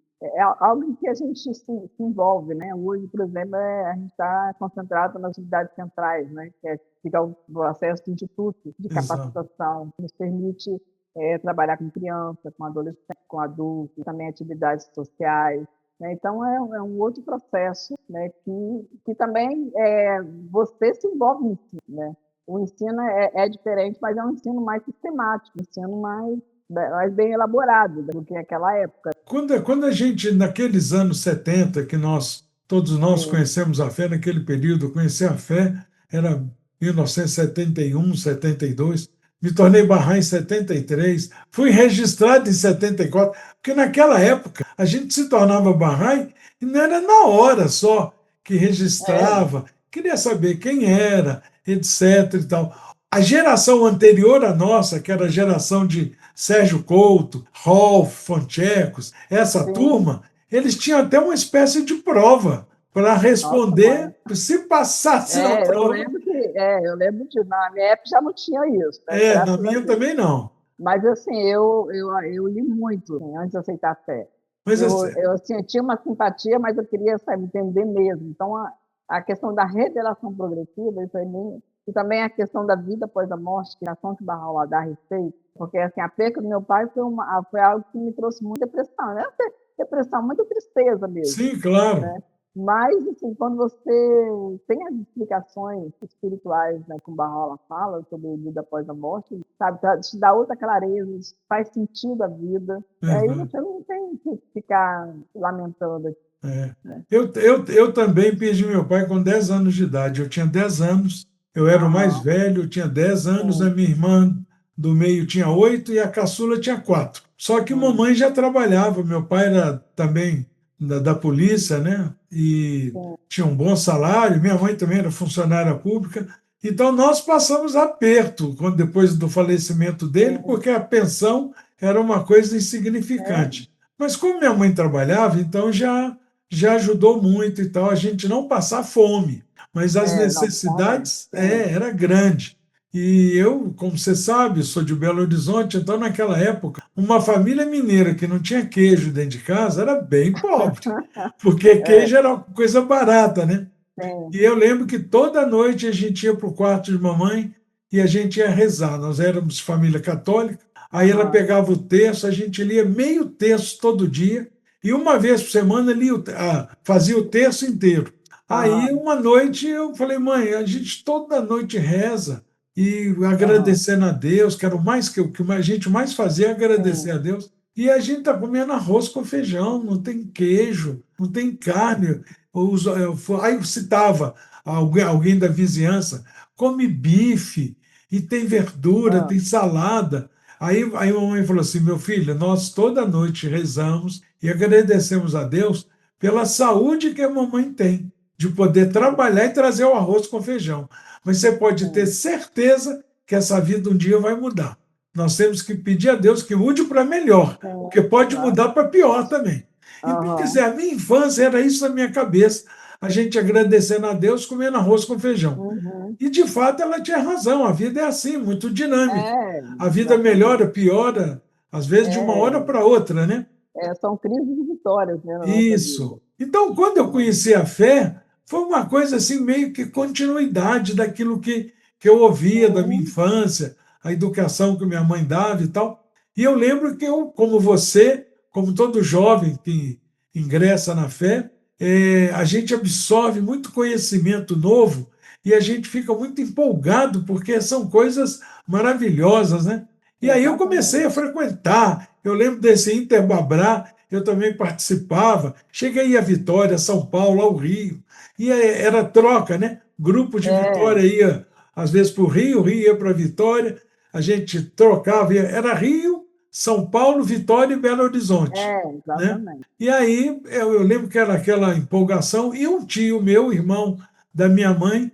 algo em que a gente se envolve, né? Hoje, por exemplo, a gente está concentrado nas atividades centrais, né? Que fica o acesso do instituto de capacitação, que nos permite trabalhar com criança, com adolescente, com adulto, também atividades sociais. Né? Então, é um outro processo, né? que também você se envolve no ensino, né? O ensino é diferente, mas é um ensino mais sistemático, um ensino mais bem elaborado do que naquela época. Quando a gente, naqueles anos 70, que todos nós conhecemos a fé, naquele período, conhecer a fé era 1971, 72, me tornei Bahá'í em 73, fui registrado em 74, porque naquela época a gente se tornava Bahá'í e não era na hora só que registrava, queria saber quem era, etc. e tal. A geração anterior à nossa, que era a geração de Sérgio Couto, Rolf, Fonchecos, essa turma, eles tinham até uma espécie de prova para responder. Nossa, se passasse na prova. Eu lembro que na minha época já não tinha isso. Né? Na minha também não. Mas assim, eu li muito assim, antes de aceitar a fé. Mas, eu tinha uma simpatia, mas eu queria entender mesmo. Então, a questão da revelação progressiva, isso aí e também a questão da vida após a morte, que a Fonte Bahá'u'lláh dá a respeito, porque assim, a perca do meu pai foi algo que me trouxe muita depressão, né? Depressão, muita tristeza mesmo. Sim, claro. Né? Mas, assim, quando você tem as explicações espirituais, né, que o Bahá'u'lláh fala sobre a vida após a morte, sabe, te dá outra clareza, faz sentido a vida, e aí você não tem que ficar lamentando. Né? Eu também perdi meu pai com 10 anos de idade. Eu tinha 10 anos, eu era o mais velho, eu tinha 10 anos, a minha irmã do meio tinha 8 e a caçula tinha 4. Só que mamãe já trabalhava, meu pai era também da polícia, né? E tinha um bom salário, minha mãe também era funcionária pública. Então nós passamos aperto depois do falecimento dele, porque a pensão era uma coisa insignificante. Mas como minha mãe trabalhava, então já ajudou muito e tal a gente não passar fome, mas as necessidades era grande. E eu, como você sabe, sou de Belo Horizonte, então naquela época, uma família mineira que não tinha queijo dentro de casa era bem pobre, porque queijo era uma coisa barata, né? E eu lembro que toda noite a gente ia para o quarto de mamãe e a gente ia rezar. Nós éramos família católica, aí ela pegava o texto, a gente lia meio texto todo dia, e uma vez por semana fazia o texto inteiro. Aí, uma noite, eu falei, mãe, a gente toda noite reza, e agradecendo a Deus, que era o que a gente mais fazia, é agradecer a Deus. E a gente está comendo arroz com feijão, não tem queijo, não tem carne. Aí eu citava alguém da vizinhança, come bife, e tem verdura, tem salada. Aí a mamãe falou assim: meu filho, nós toda noite rezamos e agradecemos a Deus pela saúde que a mamãe tem, de poder trabalhar e trazer o arroz com feijão. Mas você pode ter certeza que essa vida um dia vai mudar. Nós temos que pedir a Deus que mude para melhor, porque pode mudar para pior também. Então, quer dizer, a minha infância era isso na minha cabeça, a gente agradecendo a Deus comendo arroz com feijão. E, de fato, ela tinha razão, a vida é assim, muito dinâmica. A vida melhora, piora, às vezes de uma hora para outra, né? São crises e vitórias, né, na nossa vida. Isso. Então, quando eu conheci a fé, foi uma coisa assim, meio que continuidade daquilo que eu ouvia da minha infância, a educação que minha mãe dava e tal. E eu lembro que eu, como você, como todo jovem que ingressa na fé, a gente absorve muito conhecimento novo e a gente fica muito empolgado, porque são coisas maravilhosas, né? E aí eu comecei a frequentar. Eu lembro desse Interbabrá, eu também participava. Cheguei a Vitória, São Paulo, ao Rio. E era troca, né? Grupo de Vitória ia, às vezes, para o Rio ia para Vitória. A gente trocava, era Rio, São Paulo, Vitória e Belo Horizonte. Né? E aí eu lembro que era aquela empolgação. E um tio meu, irmão da minha mãe,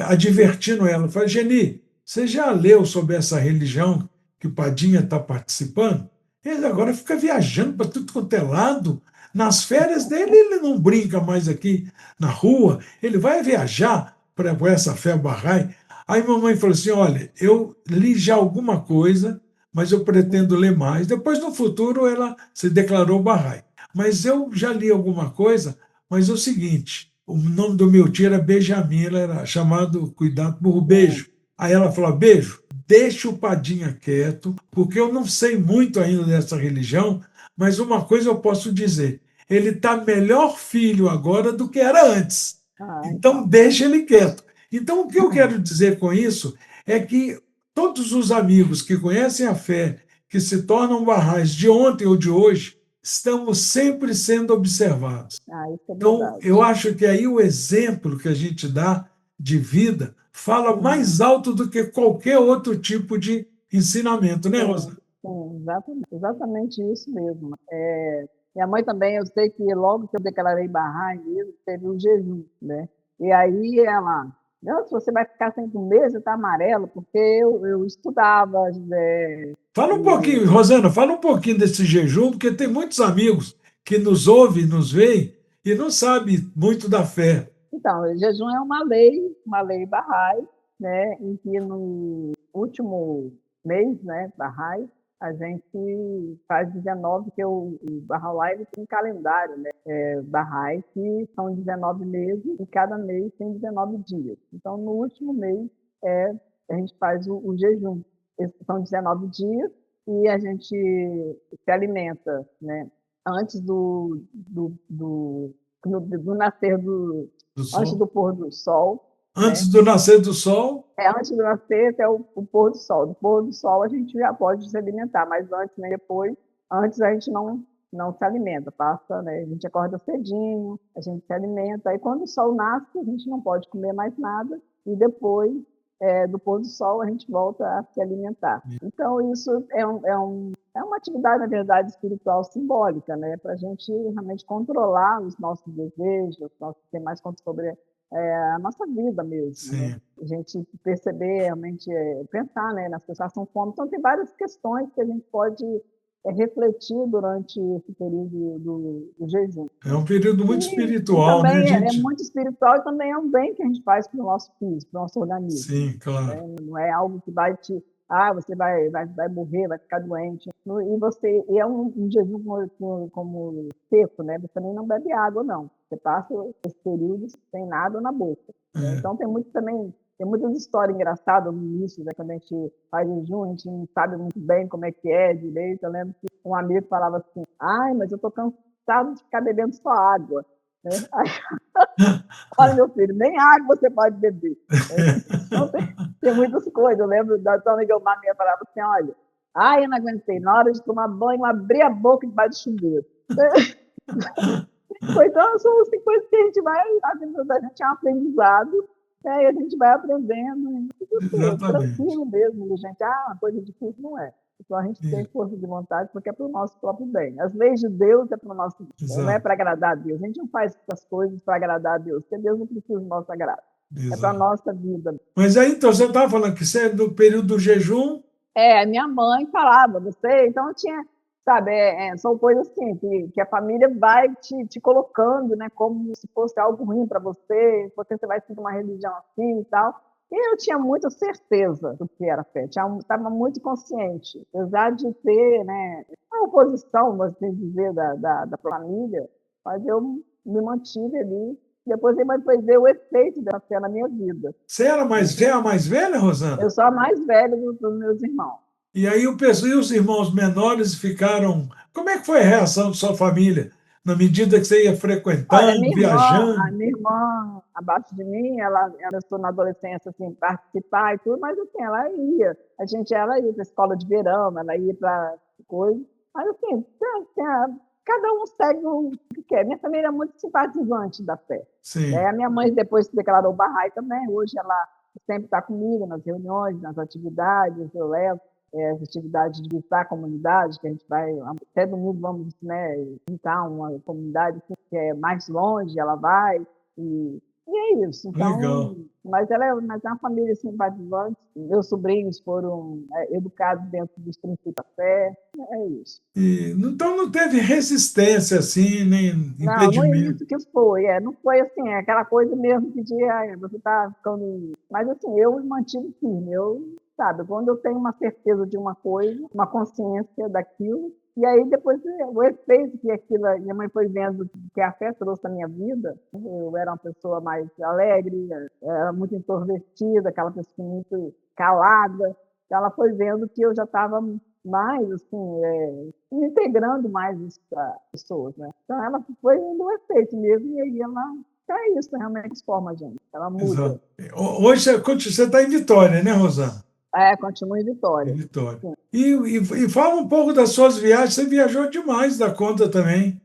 advertindo ela, falou: Geni, você já leu sobre essa religião que o Padinha está participando? Ele agora fica viajando para tudo quanto é lado. Nas férias dele, ele não brinca mais aqui na rua, ele vai viajar para essa fé Bahá'í. Aí mamãe falou assim: olha, eu li já alguma coisa, mas eu pretendo ler mais. Depois, no futuro, ela se declarou Bahá'í. Mas eu já li alguma coisa, mas é o seguinte: o nome do meu tio era Benjamin, ele era chamado, cuidado por Beijo. Aí ela falou: Beijo, deixa o Padinha quieto, porque eu não sei muito ainda dessa religião, mas uma coisa eu posso dizer: ele está melhor filho agora do que era antes. Então, deixa ele quieto. Então, o que eu quero dizer com isso é que todos os amigos que conhecem a fé, que se tornam Bahá'ís de ontem ou de hoje, estamos sempre sendo observados. Então, eu acho que aí o exemplo que a gente dá de vida fala mais alto do que qualquer outro tipo de ensinamento, né, Rosa? Sim, exatamente isso mesmo. Minha mãe também, eu sei que logo que eu declarei Bahá'í mesmo, teve um jejum, né? E aí ela, não, se você vai ficar sem comer, você está amarelo, porque eu estudava. Fala um pouquinho, Rosana, fala um pouquinho desse jejum, porque tem muitos amigos que nos ouvem, nos veem e não sabem muito da fé. Então, o jejum é uma lei Bahá'í, né, em que no último mês, né, Bahá'í, a gente faz 19, que o Bahá'í tem um calendário, né, Bahá'í, que são 19 meses e cada mês tem 19 dias. Então, no último mês, a gente faz o jejum. Esses são 19 dias e a gente se alimenta, né, antes do nascer antes do pôr do sol. Antes do nascer do sol? Antes do nascer até o pôr do sol. Do pôr do sol a gente já pode se alimentar, mas antes, nem depois, antes a gente não se alimenta, passa, né? A gente acorda cedinho, a gente se alimenta, aí quando o sol nasce a gente não pode comer mais nada, e depois do pôr do sol a gente volta a se alimentar. Então isso é uma atividade, na verdade, espiritual simbólica, né? Para a gente realmente controlar os nossos desejos, ter mais controle sobre a nossa vida mesmo, né? A gente perceber, realmente, pensar, né, nas pessoas que passam fome. Então, tem várias questões que a gente pode refletir durante esse período do jejum. É um período muito espiritual, também, né, gente? É muito espiritual e também é um bem que a gente faz para o nosso físico, para o nosso organismo. Sim, claro. Não é algo que vai você vai morrer, vai ficar doente. E é um jejum como seco, né? Você também não bebe água, não. Você passa esse período sem nada na boca. Então, tem Tem muitas histórias engraçadas no início, né? Quando a gente faz jejum, a gente não sabe muito bem como é que é direito. Eu lembro que um amigo falava assim: ai, mas eu estou cansado de ficar bebendo só água. Né? Aí, olha, meu filho, nem água você pode beber. Né? Então, tem muitas coisas. Eu lembro da tua amiga minha falava assim: olha, ai, eu não aguentei. Na hora de tomar banho, eu abri a boca debaixo do chuveiro. Então, são assim, coisas que a gente vai, a vida da gente é um aprendizado, né? E a gente vai aprendendo, e Exatamente. tranquilo mesmo, gente. Uma coisa difícil não é. Então, a gente tem força de vontade porque é para o nosso próprio bem. As leis de Deus é para o nosso bem, não é Exato, para agradar a Deus. A gente não faz essas coisas para agradar a Deus, porque Deus não precisa do nosso agrado. É para a exato. nossa vida. Mas aí, então, você estava falando que você é do período do jejum. É, minha mãe falava, você, então tinha, sabe, são coisas assim, que a família vai te colocando, né, como se fosse algo ruim para você, porque você vai seguir uma religião assim e tal. E eu tinha muita certeza do que era fé, estava muito consciente, apesar de ter, né, a oposição, vamos assim dizer, da família, mas eu me mantive ali. Depois ele foi ver o efeito dessa fé na minha vida. Você é a mais velha, Eu Rosana? sou a mais velha dos meus irmãos. E aí e os irmãos menores ficaram. Como é que foi a reação de sua família na medida que você ia Olha, frequentando, a viajando? minha irmã abaixo de mim, ela estou na adolescência, assim, participar e tudo, mas assim, ela ia para a escola de verão, ela ia para coisa, mas assim, cada um segue o que quer. Minha família é muito simpatizante da fé, né? Sim, A minha mãe depois se declarou Bahá'í também, hoje ela sempre está comigo nas reuniões, nas atividades, eu levo as atividades de visitar a comunidade, que a gente vai, até domingo vamos, né, visitar uma comunidade que é mais longe, ela vai, e é isso. Então, legal. mas é uma família simpatizante, meus sobrinhos foram educados dentro dos princípios da fé, é isso. Então não teve resistência assim, nem Não, no impedimento. início que foi, não foi assim, aquela coisa mesmo que de, você está ficando. Mas assim, eu me mantive firme, sabe, quando eu tenho uma certeza de uma coisa, uma consciência daquilo, e aí depois o efeito que aquilo, minha mãe foi vendo que a fé trouxe na minha vida, eu era uma pessoa mais alegre, era muito introvertida, aquela pessoa muito calada, ela foi vendo que eu já estava mais, assim, integrando mais isso para as pessoas, né? Então, ela foi indo o efeito mesmo, e aí ela, é isso, realmente transforma a gente, ela muda. Exato. Hoje você está em Vitória, né, Rosana? Continua em Em Vitória. Vitória. Sim. E fala um pouco das suas viagens. Você viajou demais da conta também.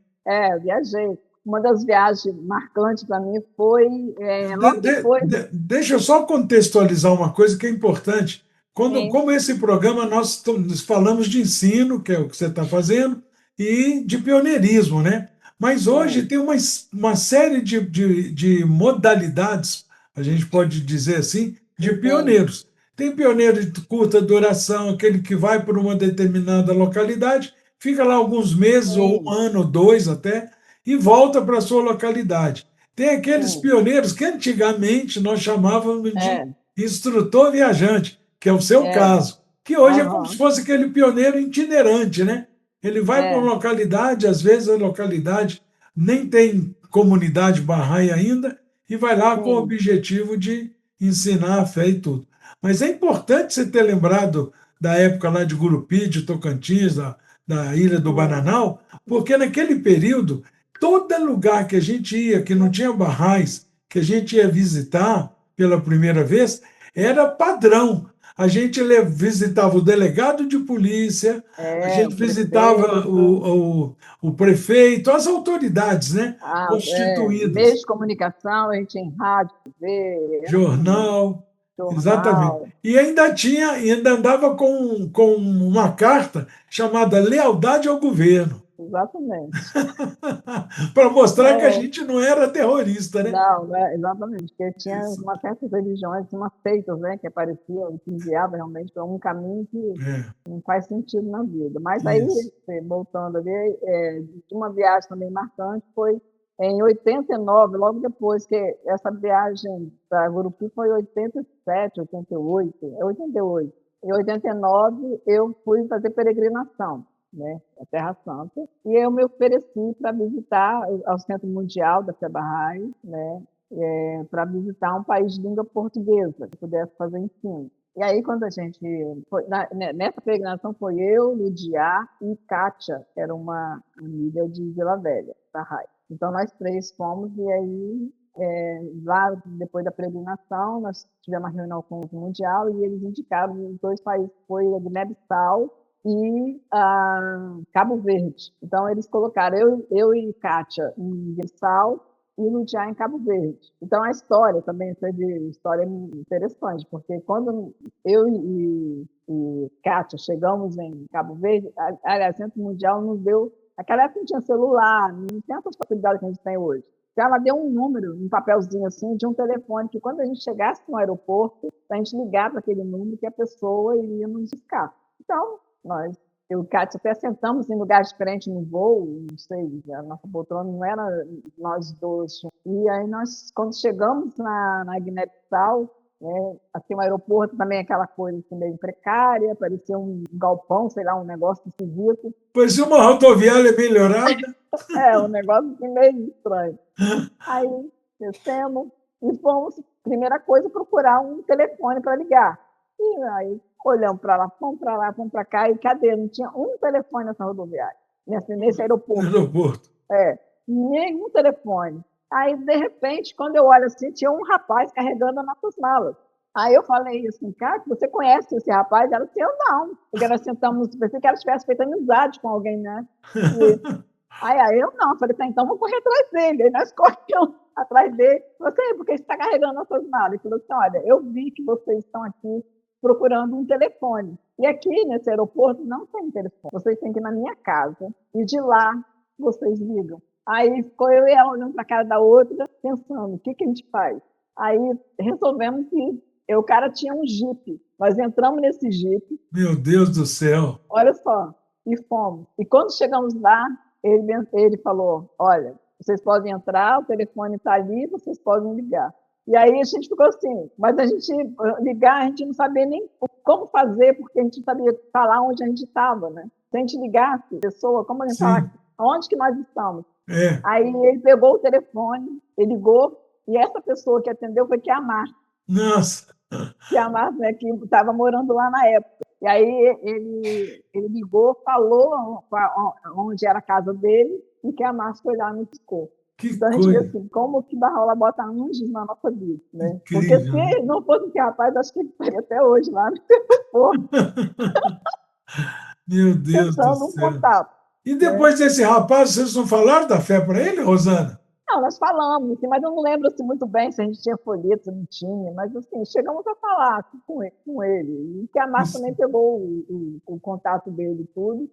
Viajei. Uma das viagens marcantes para mim foi logo depois. Deixa eu só contextualizar uma coisa que é importante. Sim, Como esse programa, nós falamos de ensino, que é o que você está fazendo, e de pioneirismo, né? Mas hoje sim, tem uma série de modalidades, a gente pode dizer assim, de sim, pioneiros. Tem pioneiro de curta duração, aquele que vai para uma determinada localidade, fica lá alguns meses, ou um sim, ano, ou dois até, e volta para a sua localidade. Tem aqueles sim. pioneiros que antigamente nós chamávamos de É, instrutor viajante, que é o seu é, caso, que hoje é como se aham, fosse aquele pioneiro itinerante, né? Ele vai para é, uma localidade, às vezes a localidade nem tem comunidade Bahá'í ainda, e vai lá com o sim, objetivo de ensinar a fé e tudo. Mas é importante você ter lembrado da época lá de Gurupi, de Tocantins, da Ilha do sim, Bananal, porque naquele período todo lugar que a gente ia, que não tinha barrais, que a gente ia visitar pela primeira vez, era padrão. A gente visitava o delegado de polícia, a o gente visitava prefeito, o prefeito, as autoridades, né, meio constituídas, de comunicação, a gente em rádio, TV, assim, jornal, exatamente. jornal, E ainda andava com uma carta chamada Lealdade ao Governo, exatamente. para mostrar que a É, gente não era terrorista, né? não, né, exatamente, porque tinha Isso. uma certas religiões, umas seitas, né, que apareciam, que enviavam realmente para um caminho que É, não faz sentido na vida. Mas aí, isso. voltando ali, de uma viagem também marcante foi em 89, logo depois que essa viagem para Gurupi foi em 87, 88, 88. Em 89 eu fui fazer peregrinação, né, a Terra Santa, e eu me ofereci para visitar ao Centro Mundial da Fé Bahá'í, né, para visitar um país de língua portuguesa, que pudesse fazer ensino. E aí, quando a gente foi, nessa peregrinação, foi eu, Ludiá e Kátia, que era uma amiga de Vila Velha, da Rai. Então, nós três fomos, e aí, lá, depois da peregrinação, nós tivemos uma reunião com o Mundial, e eles indicaram os dois países, foi a Guiné-Bissau e Cabo Verde. Então, eles colocaram eu e Kátia em Bissau, e Ludiá em Cabo Verde. Então, a história também, essa história é interessante, porque quando eu e Kátia chegamos em Cabo Verde, aliás, o Centro Mundial nos deu... Naquela época não tinha celular, não tinha essas facilidades que a gente tem hoje. Então, ela deu um número, um papelzinho assim, de um telefone, que quando a gente chegasse no aeroporto, a gente ligar para aquele número que a pessoa iria nos buscar. Então, eu e o Kátia até sentamos em lugares diferentes no voo, não sei, a nossa poltrona não era nós dois. E aí nós, quando chegamos na Guiné-Bissau, assim, o aeroporto também é aquela coisa assim, meio precária, parecia um galpão, sei lá, um negócio esquisito. Parecia uma rodoviária melhorada. Um negócio assim, meio estranho. Aí descemos e fomos, primeira coisa, procurar um telefone para ligar. E aí olhamos para lá, fomos para cá, e cadê? Não tinha um telefone nessa rodoviária, nesse aeroporto. Nenhum telefone. Aí, de repente, quando eu olho assim, tinha um rapaz carregando as nossas malas. Aí eu falei assim, cara, você conhece esse rapaz? Ela disse, eu não. Porque nós sentamos, pensei que ela tivesse feito amizade com alguém, né? Aí eu não. Falei, tá, então vamos correr atrás dele. Aí nós corremos atrás dele. Você, por que você está carregando nossas malas? Ele falou assim, olha, eu vi que vocês estão aqui procurando um telefone. E aqui nesse aeroporto não tem telefone. Vocês têm que ir na minha casa e de lá vocês ligam. Aí ficou eu e ela olhando para a cara da outra, pensando, o que a gente faz? Aí resolvemos que o cara tinha um jipe. Nós entramos nesse jipe. Meu Deus do céu! Olha só, e fomos. E quando chegamos lá, ele falou, olha, vocês podem entrar, o telefone está ali, vocês podem ligar. E aí a gente ficou assim, mas a gente ligar, a gente não sabia nem como fazer, porque a gente não sabia falar onde a gente estava, né? Se a gente ligasse a pessoa, como a gente fala, onde que nós estamos? Aí ele pegou o telefone, ele ligou, e essa pessoa que atendeu foi Márcia. Nossa! Márcia, né, que estava morando lá na época. E aí ele ligou, falou onde era a casa dele, e a Márcia foi lá e nos explicou. Então a gente vê assim, como que Barrola bota anjos na nossa vida, né? Porque se não fosse esse rapaz, acho que ele estaria até hoje lá no aeroporto. Meu Deus do céu. Contato, e depois desse rapaz, vocês não falaram da fé para ele, Rosana? Não, nós falamos, assim, mas eu não lembro assim, muito bem se a gente tinha folheto, se não tinha, mas assim, chegamos a falar com ele. E que a Márcia também pegou o contato dele e tudo.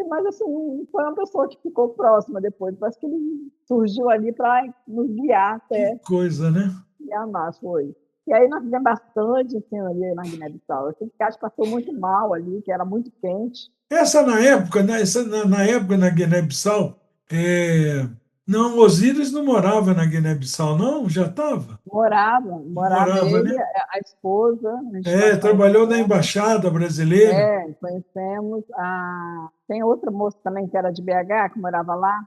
Mas assim, não foi uma pessoa que ficou próxima depois, parece que ele surgiu ali para nos guiar até. Que coisa, né? E a Márcia foi. E aí nós fizemos bastante assim, ali na Guiné-Bissau. Eu sei que a gente passou muito mal ali, que era muito quente. Na época, na Guiné-Bissau, não, Osíris não morava na Guiné-Bissau, não? Já estava? Morava ele, né? a esposa. Trabalhou na Embaixada Brasileira. Conhecemos. Tem outra moça também que era de BH, que morava lá.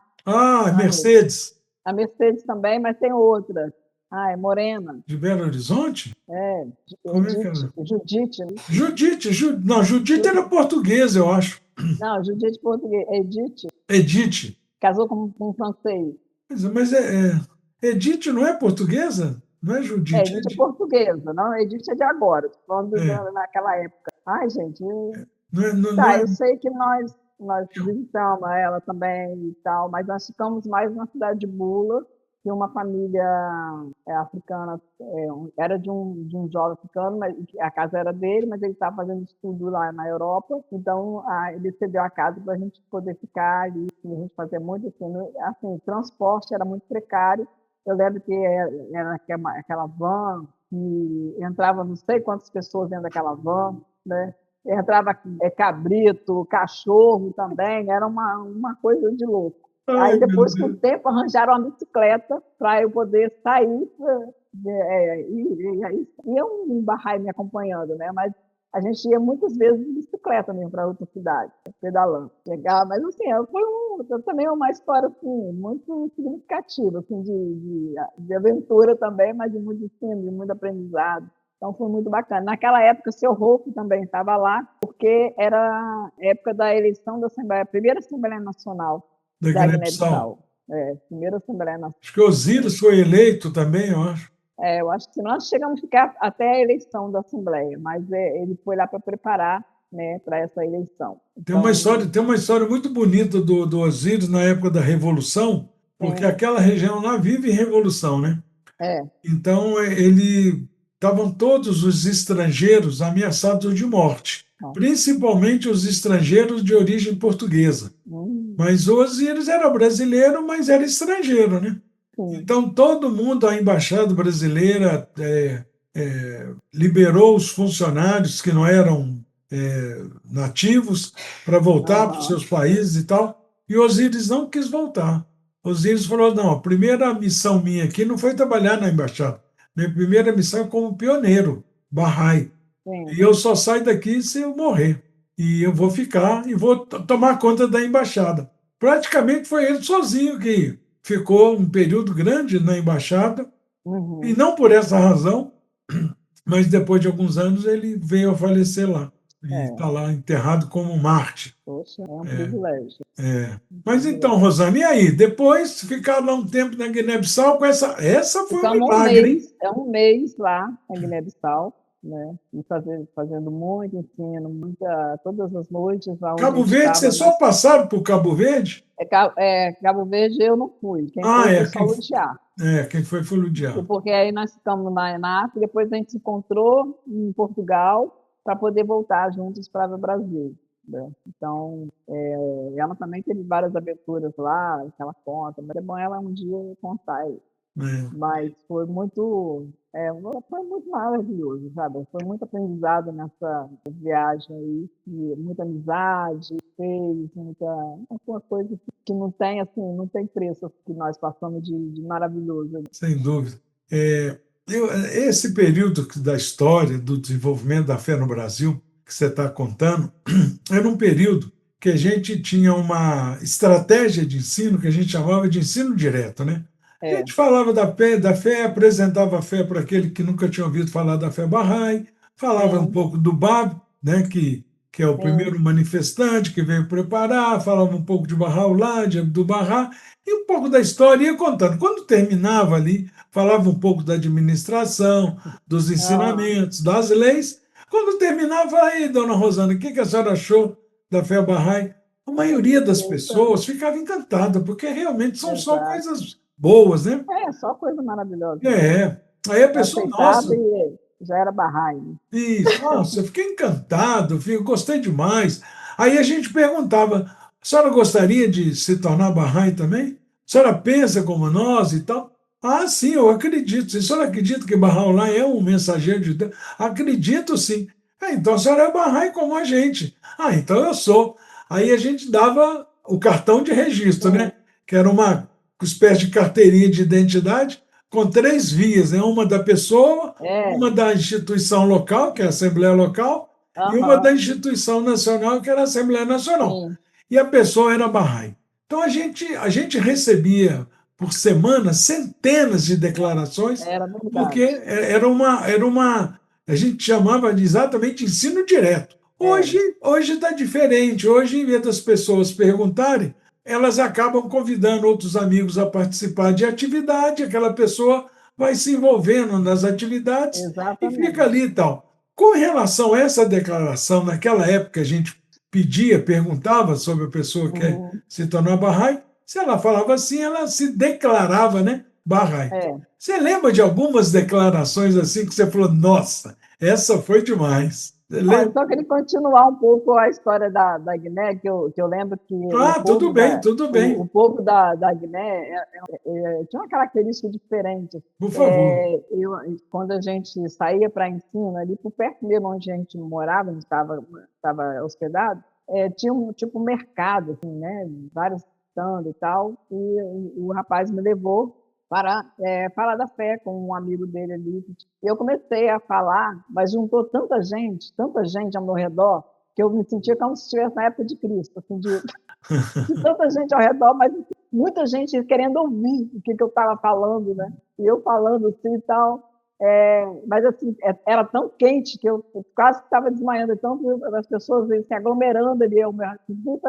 Mercedes. A Mercedes também, mas tem outra. É morena. De Belo Horizonte? Como é que era? Judite. Né? Judite era portuguesa, eu acho. Não, Judite português. Edith. Casou com um francês. Mas Edith não é portuguesa? Não é Judite? Edith é portuguesa, não? Edith é de agora, falando naquela época. Ai, gente. Eu sei que nós visitamos ela também e tal, mas nós ficamos mais na cidade de Bula, que uma família africana, era de um jovem africano, mas a casa era dele, mas ele estava fazendo estudo lá na Europa, então ele cedeu a casa para a gente poder ficar ali, e a gente fazia muito assim, o transporte era muito precário. Eu lembro que era aquela van, que entrava não sei quantas pessoas dentro daquela van, né? Entrava cabrito, cachorro também, era uma coisa de louco. Aí depois, com o tempo, arranjaram uma bicicleta para eu poder sair, e um Bahá'í me acompanhando, né? Mas a gente ia muitas vezes de bicicleta mesmo para outra cidade, pedalando. Legal, mas assim, também uma história assim, muito significativa, assim, de aventura também, mas de muito ensino, de muito aprendizado. Então foi muito bacana. Naquela época, seu Rolf também estava lá, porque era a época da eleição da Assembleia, a primeira Assembleia Nacional da da Guiné-Bissau. Guiné-Bissau. Primeira Assembleia Acho que Osíris foi eleito também, eu acho. eu acho que nós chegamos a ficar até a eleição da Assembleia, mas ele foi lá para preparar, né, para essa eleição. Então, Tem uma história muito bonita do Osíris na época da Revolução, porque sim, aquela região lá vive em revolução, né? é, Então, estavam todos os estrangeiros ameaçados de morte, ó, principalmente os estrangeiros de origem portuguesa. hum, Mas o Osíris era brasileiro, mas era estrangeiro, né? sim, Então, todo mundo, a embaixada brasileira liberou os funcionários que não eram nativos para voltar para os aham, seus países e tal, e Osíris não quis voltar. Osíris falou: não, a primeira missão minha aqui não foi trabalhar na embaixada. Minha primeira missão é como pioneiro, Bahá'í. E sim, eu só saio daqui se eu morrer. E eu vou ficar e vou tomar conta da embaixada. Praticamente foi ele sozinho que ficou um período grande na embaixada, e uhum, não por essa razão, mas depois de alguns anos ele veio a falecer lá. E está é, lá enterrado como Marte. poxa, é um privilégio, um Mas então, privilégio. Rosane, e aí? Depois ficaram lá um tempo na Guiné-Bissau com essa. Essa foi um Ficamos milagre, hein? é um mês lá na Guiné-Bissau, né? E fazendo muito ensino, todas as noites lá onde a Cabo gente Verde, estava vocês só passaram por Cabo Verde? Cabo Verde eu não fui, quem Ah, foi só o Ludiá. quem foi E Ludiá. porque aí nós ficamos na África, depois a gente se encontrou em Portugal para poder voltar juntos para o Brasil, né? Então, ela também teve várias aventuras lá, que ela conta, mas é bom ela um dia contar aí. É, Mas foi muito maravilhoso, sabe? Foi muito aprendizado nessa viagem aí, e muita amizade, fez, uma coisa que não tem, assim, não tem preço que nós passamos de maravilhoso. sem dúvida. É, esse período da história do desenvolvimento da fé no Brasil, que você está contando, era um período que a gente tinha uma estratégia de ensino que a gente chamava de ensino direto, né? A É, gente falava da fé, apresentava a fé para aquele que nunca tinha ouvido falar da fé Bahá'í, falava um sim, pouco do Bab, né, que é o sim, primeiro manifestante que veio preparar, falava um pouco de Bahá'u'lláh, de Abdu'l-Bahá, e um pouco da história ia contando. Quando terminava ali, falava um pouco da administração, dos aham, ensinamentos, das leis. Quando terminava, aí, dona Rosana, o que a senhora achou da fé Bahá'í? A maioria das eita, pessoas ficava encantada, porque realmente são só exato. coisas boas, né? Só coisa maravilhosa mesmo. É. Aí a Eu pessoa, aceitava nossa, e já era Bahá'í, né? isso, nossa, eu fiquei encantado, gostei demais. Aí a gente perguntava: a senhora gostaria de se tornar Bahá'í também? A senhora pensa como nós e tal? Ah, sim, eu acredito. A senhora acredita que Bahá'u'lláh é um mensageiro de Deus? Acredito, sim. Então a senhora é Bahá'í como a gente. Ah, então eu sou. Aí a gente dava o cartão de registro, né? Sim, Que era uma espécie de carteirinha de identidade com três vias, né? Uma da pessoa, uma é, da instituição local, que é a Assembleia Local, e uma da aham, instituição nacional, que era a Assembleia Nacional. sim, E a pessoa era Bahá'í. Então a gente recebia por semana centenas de declarações, era porque verdade. a gente chamava de exatamente ensino direto. Hoje Era. hoje está diferente. Hoje, em vez das pessoas perguntarem, elas acabam convidando outros amigos a participar de atividade, aquela pessoa vai se envolvendo nas atividades e fica Exatamente. ali e tal. Com relação a essa declaração, naquela época a gente pedia, perguntava sobre a pessoa que Uhum. se tornar Bahá'í, se ela falava assim, ela se declarava, né, Bahá'í. É. Você lembra de algumas declarações assim que você falou: nossa, essa foi demais? Você Olha, lembra? só queria continuar um pouco a história da Guiné, que eu lembro que Ah, tudo bem, tudo bem, o povo da Guiné tinha uma característica diferente. por favor. Quando a gente saía para ensino, ali por perto mesmo onde a gente morava, onde estava hospedado, tinha um tipo um mercado, assim, né? Vários stands e tal, e o rapaz me levou falar da fé com um amigo dele ali. Eu comecei a falar, mas juntou tanta gente ao meu redor, que eu me sentia como se estivesse na época de Cristo, assim, de tanta gente ao redor, mas muita gente querendo ouvir o que eu estava falando, né? E eu falando assim e tal. Mas assim, era tão quente que eu quase estava desmaiando, então as pessoas se aglomerando ali, eu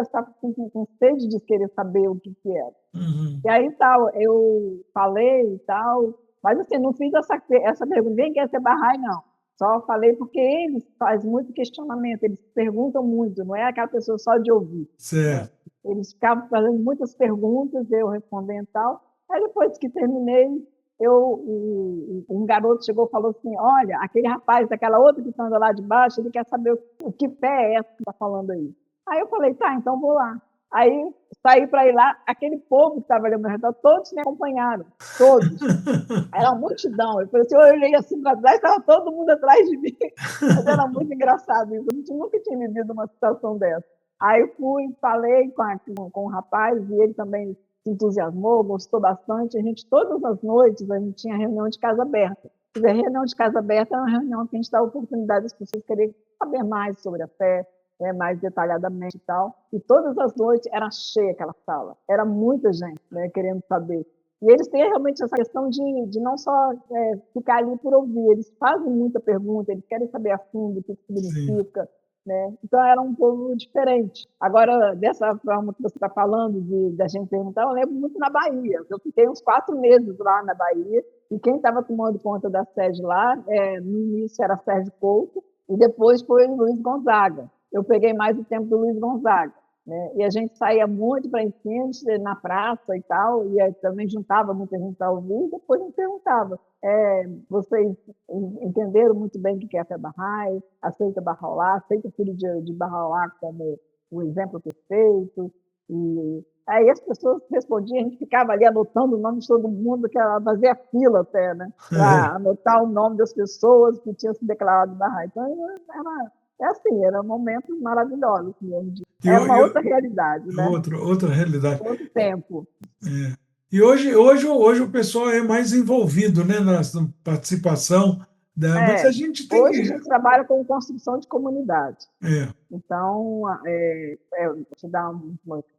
estava com sede de querer saber o que era. Uhum. E aí tal, eu falei e tal, mas assim, não fiz essa pergunta, ninguém quer ser Bahá'í, não. Só falei porque eles fazem muito questionamento, eles perguntam muito, não é aquela pessoa só de ouvir. Né? Certo. Eles ficavam fazendo muitas perguntas, eu respondendo e tal. Aí depois que terminei, um garoto chegou e falou assim, olha, aquele rapaz daquela outra que anda lá de baixo, ele quer saber o que fé é essa que está falando aí. Aí eu falei, tá, então vou lá. Aí saí para ir lá, aquele povo que estava ali ao meu redor, todos me acompanharam, todos. Era uma multidão. Eu falei assim, eu olhei assim para trás, estava todo mundo atrás de mim. Mas era muito engraçado isso, eu nunca tinha vivido uma situação dessa. Aí fui, falei com o rapaz, e ele também se entusiasmou, gostou bastante. Todas as noites, a gente tinha reunião de casa aberta. A reunião de casa aberta é uma reunião que a gente dá a oportunidade das pessoas quererem saber mais sobre a fé, mais detalhadamente e tal. E todas as noites era cheia aquela sala. Era muita gente, né, querendo saber. E eles têm realmente essa questão de não só ficar ali por ouvir, eles fazem muita pergunta, eles querem saber a fundo o que significa. Sim. Né? Então era um povo diferente. Agora, dessa forma que você está falando, da gente perguntar, eu lembro muito na Bahia. Eu fiquei uns 4 meses lá na Bahia, e quem estava tomando conta da sede lá, no início era Sérgio Couto, e depois foi o Luiz Gonzaga. Eu peguei mais o tempo do Luiz Gonzaga. Né? E a gente saía muito para ensino, na praça e tal, e também juntava muita gente para ouvir, e depois me perguntava, vocês entenderam muito bem o que é a fé Bahá'í, aceita Bahá'u'lláh, aceita o filho de Bahá'u'lláh como o exemplo perfeito, e aí as pessoas respondiam, a gente ficava ali anotando o nome de todo mundo, que ela fazia fila até, né, para anotar o nome das pessoas que tinham se declarado Bahá'í. Então, eram momentos maravilhosos mesmo. Era uma outra realidade, né? Outra realidade. Outro tempo. E hoje o pessoal é mais envolvido, né, na participação. Mas a gente tem hoje a gente trabalha com construção de comunidade. Então,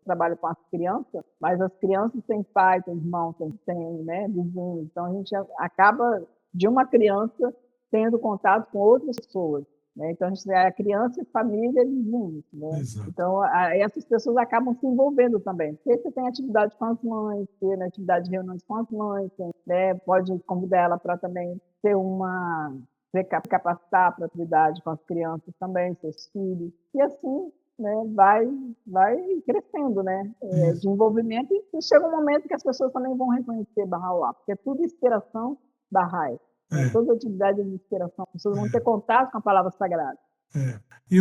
trabalha com as crianças, mas as crianças têm pai, têm irmão, têm vizinhos. Então, a gente acaba, de uma criança, tendo contato com outras pessoas. Né? Então, a criança e família vizinhos. Né? Então, essas pessoas acabam se envolvendo também. Porque você tem atividade com as mães, tem atividade de reuniões com as mães, né? Pode convidar ela para também ter capacitar para atividade com as crianças também, seus filhos. E assim, né, vai crescendo, né? Desenvolvimento, e chega um momento que as pessoas também vão reconhecer Bahá'u'lláh, porque é tudo inspiração Bahá'í. Toda atividade de inspiração, as pessoas vão ter contato com a palavra sagrada. E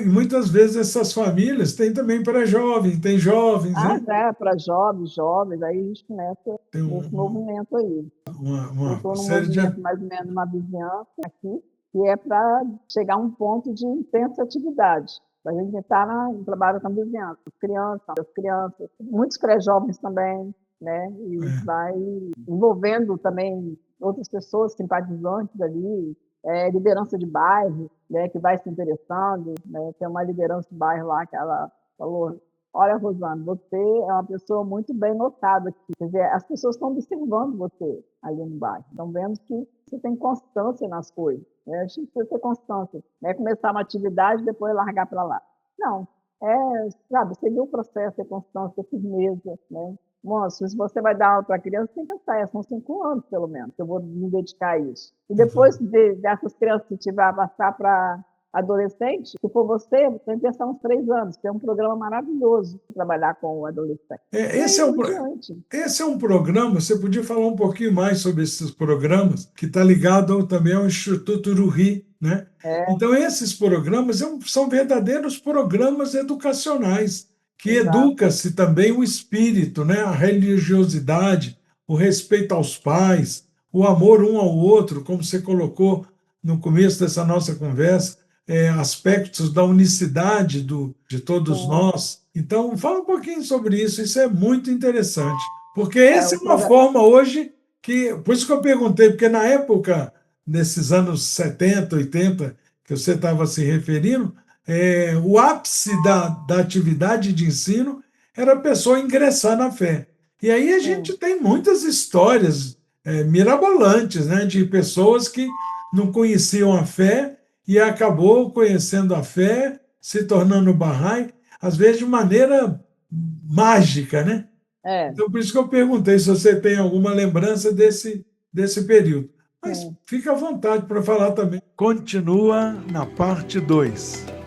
muitas vezes essas famílias têm também para jovens, tem jovens, né? Para jovens, aí a gente começa nesse movimento aí. Eu estou num movimento, mais ou menos, uma vizinhança aqui, que é para chegar a um ponto de intensa atividade. A gente está no trabalho com a vizinhança, as crianças, muitos pré-jovens também, né? E vai envolvendo também outras pessoas simpatizantes ali, liderança de bairro, né, que vai se interessando, né? Tem uma liderança de bairro lá que ela falou, olha, Rosana, você é uma pessoa muito bem notada aqui. Quer dizer, as pessoas estão observando você ali no bairro, estão vendo que você tem constância nas coisas. Né? A gente precisa ter constância. Né? Começar uma atividade e depois largar para lá. Não, seguir o processo, ter constância, ter firmeza, né? Moço, se você vai dar aula para a criança, tem que pensar, são 5 anos, pelo menos, que eu vou me dedicar a isso. E depois dessas crianças, se tiver passar para adolescente, se for você tem que pensar uns 3 anos, que é um programa maravilhoso trabalhar com o adolescente. Esse é um programa, você podia falar um pouquinho mais sobre esses programas, que está ligado também ao Instituto Ruhi, né? Então, esses programas são verdadeiros programas educacionais, que educa-se também o espírito, né? A religiosidade, o respeito aos pais, o amor um ao outro, como você colocou no começo dessa nossa conversa, aspectos da unicidade de todos nós. Então, fala um pouquinho sobre isso, isso é muito interessante, porque essa é uma forma hoje por isso que eu perguntei, porque na época, nesses anos 70, 80, que você estava se referindo, o ápice da atividade de ensino era a pessoa ingressar na fé. E aí a gente Sim, tem muitas histórias mirabolantes, né, de pessoas que não conheciam a fé e acabou conhecendo a fé, se tornando Bahá'í, às vezes de maneira mágica, né? é, Então, por isso que eu perguntei se você tem alguma lembrança desse período. Mas sim. fica à vontade para falar também. Continua na parte 2.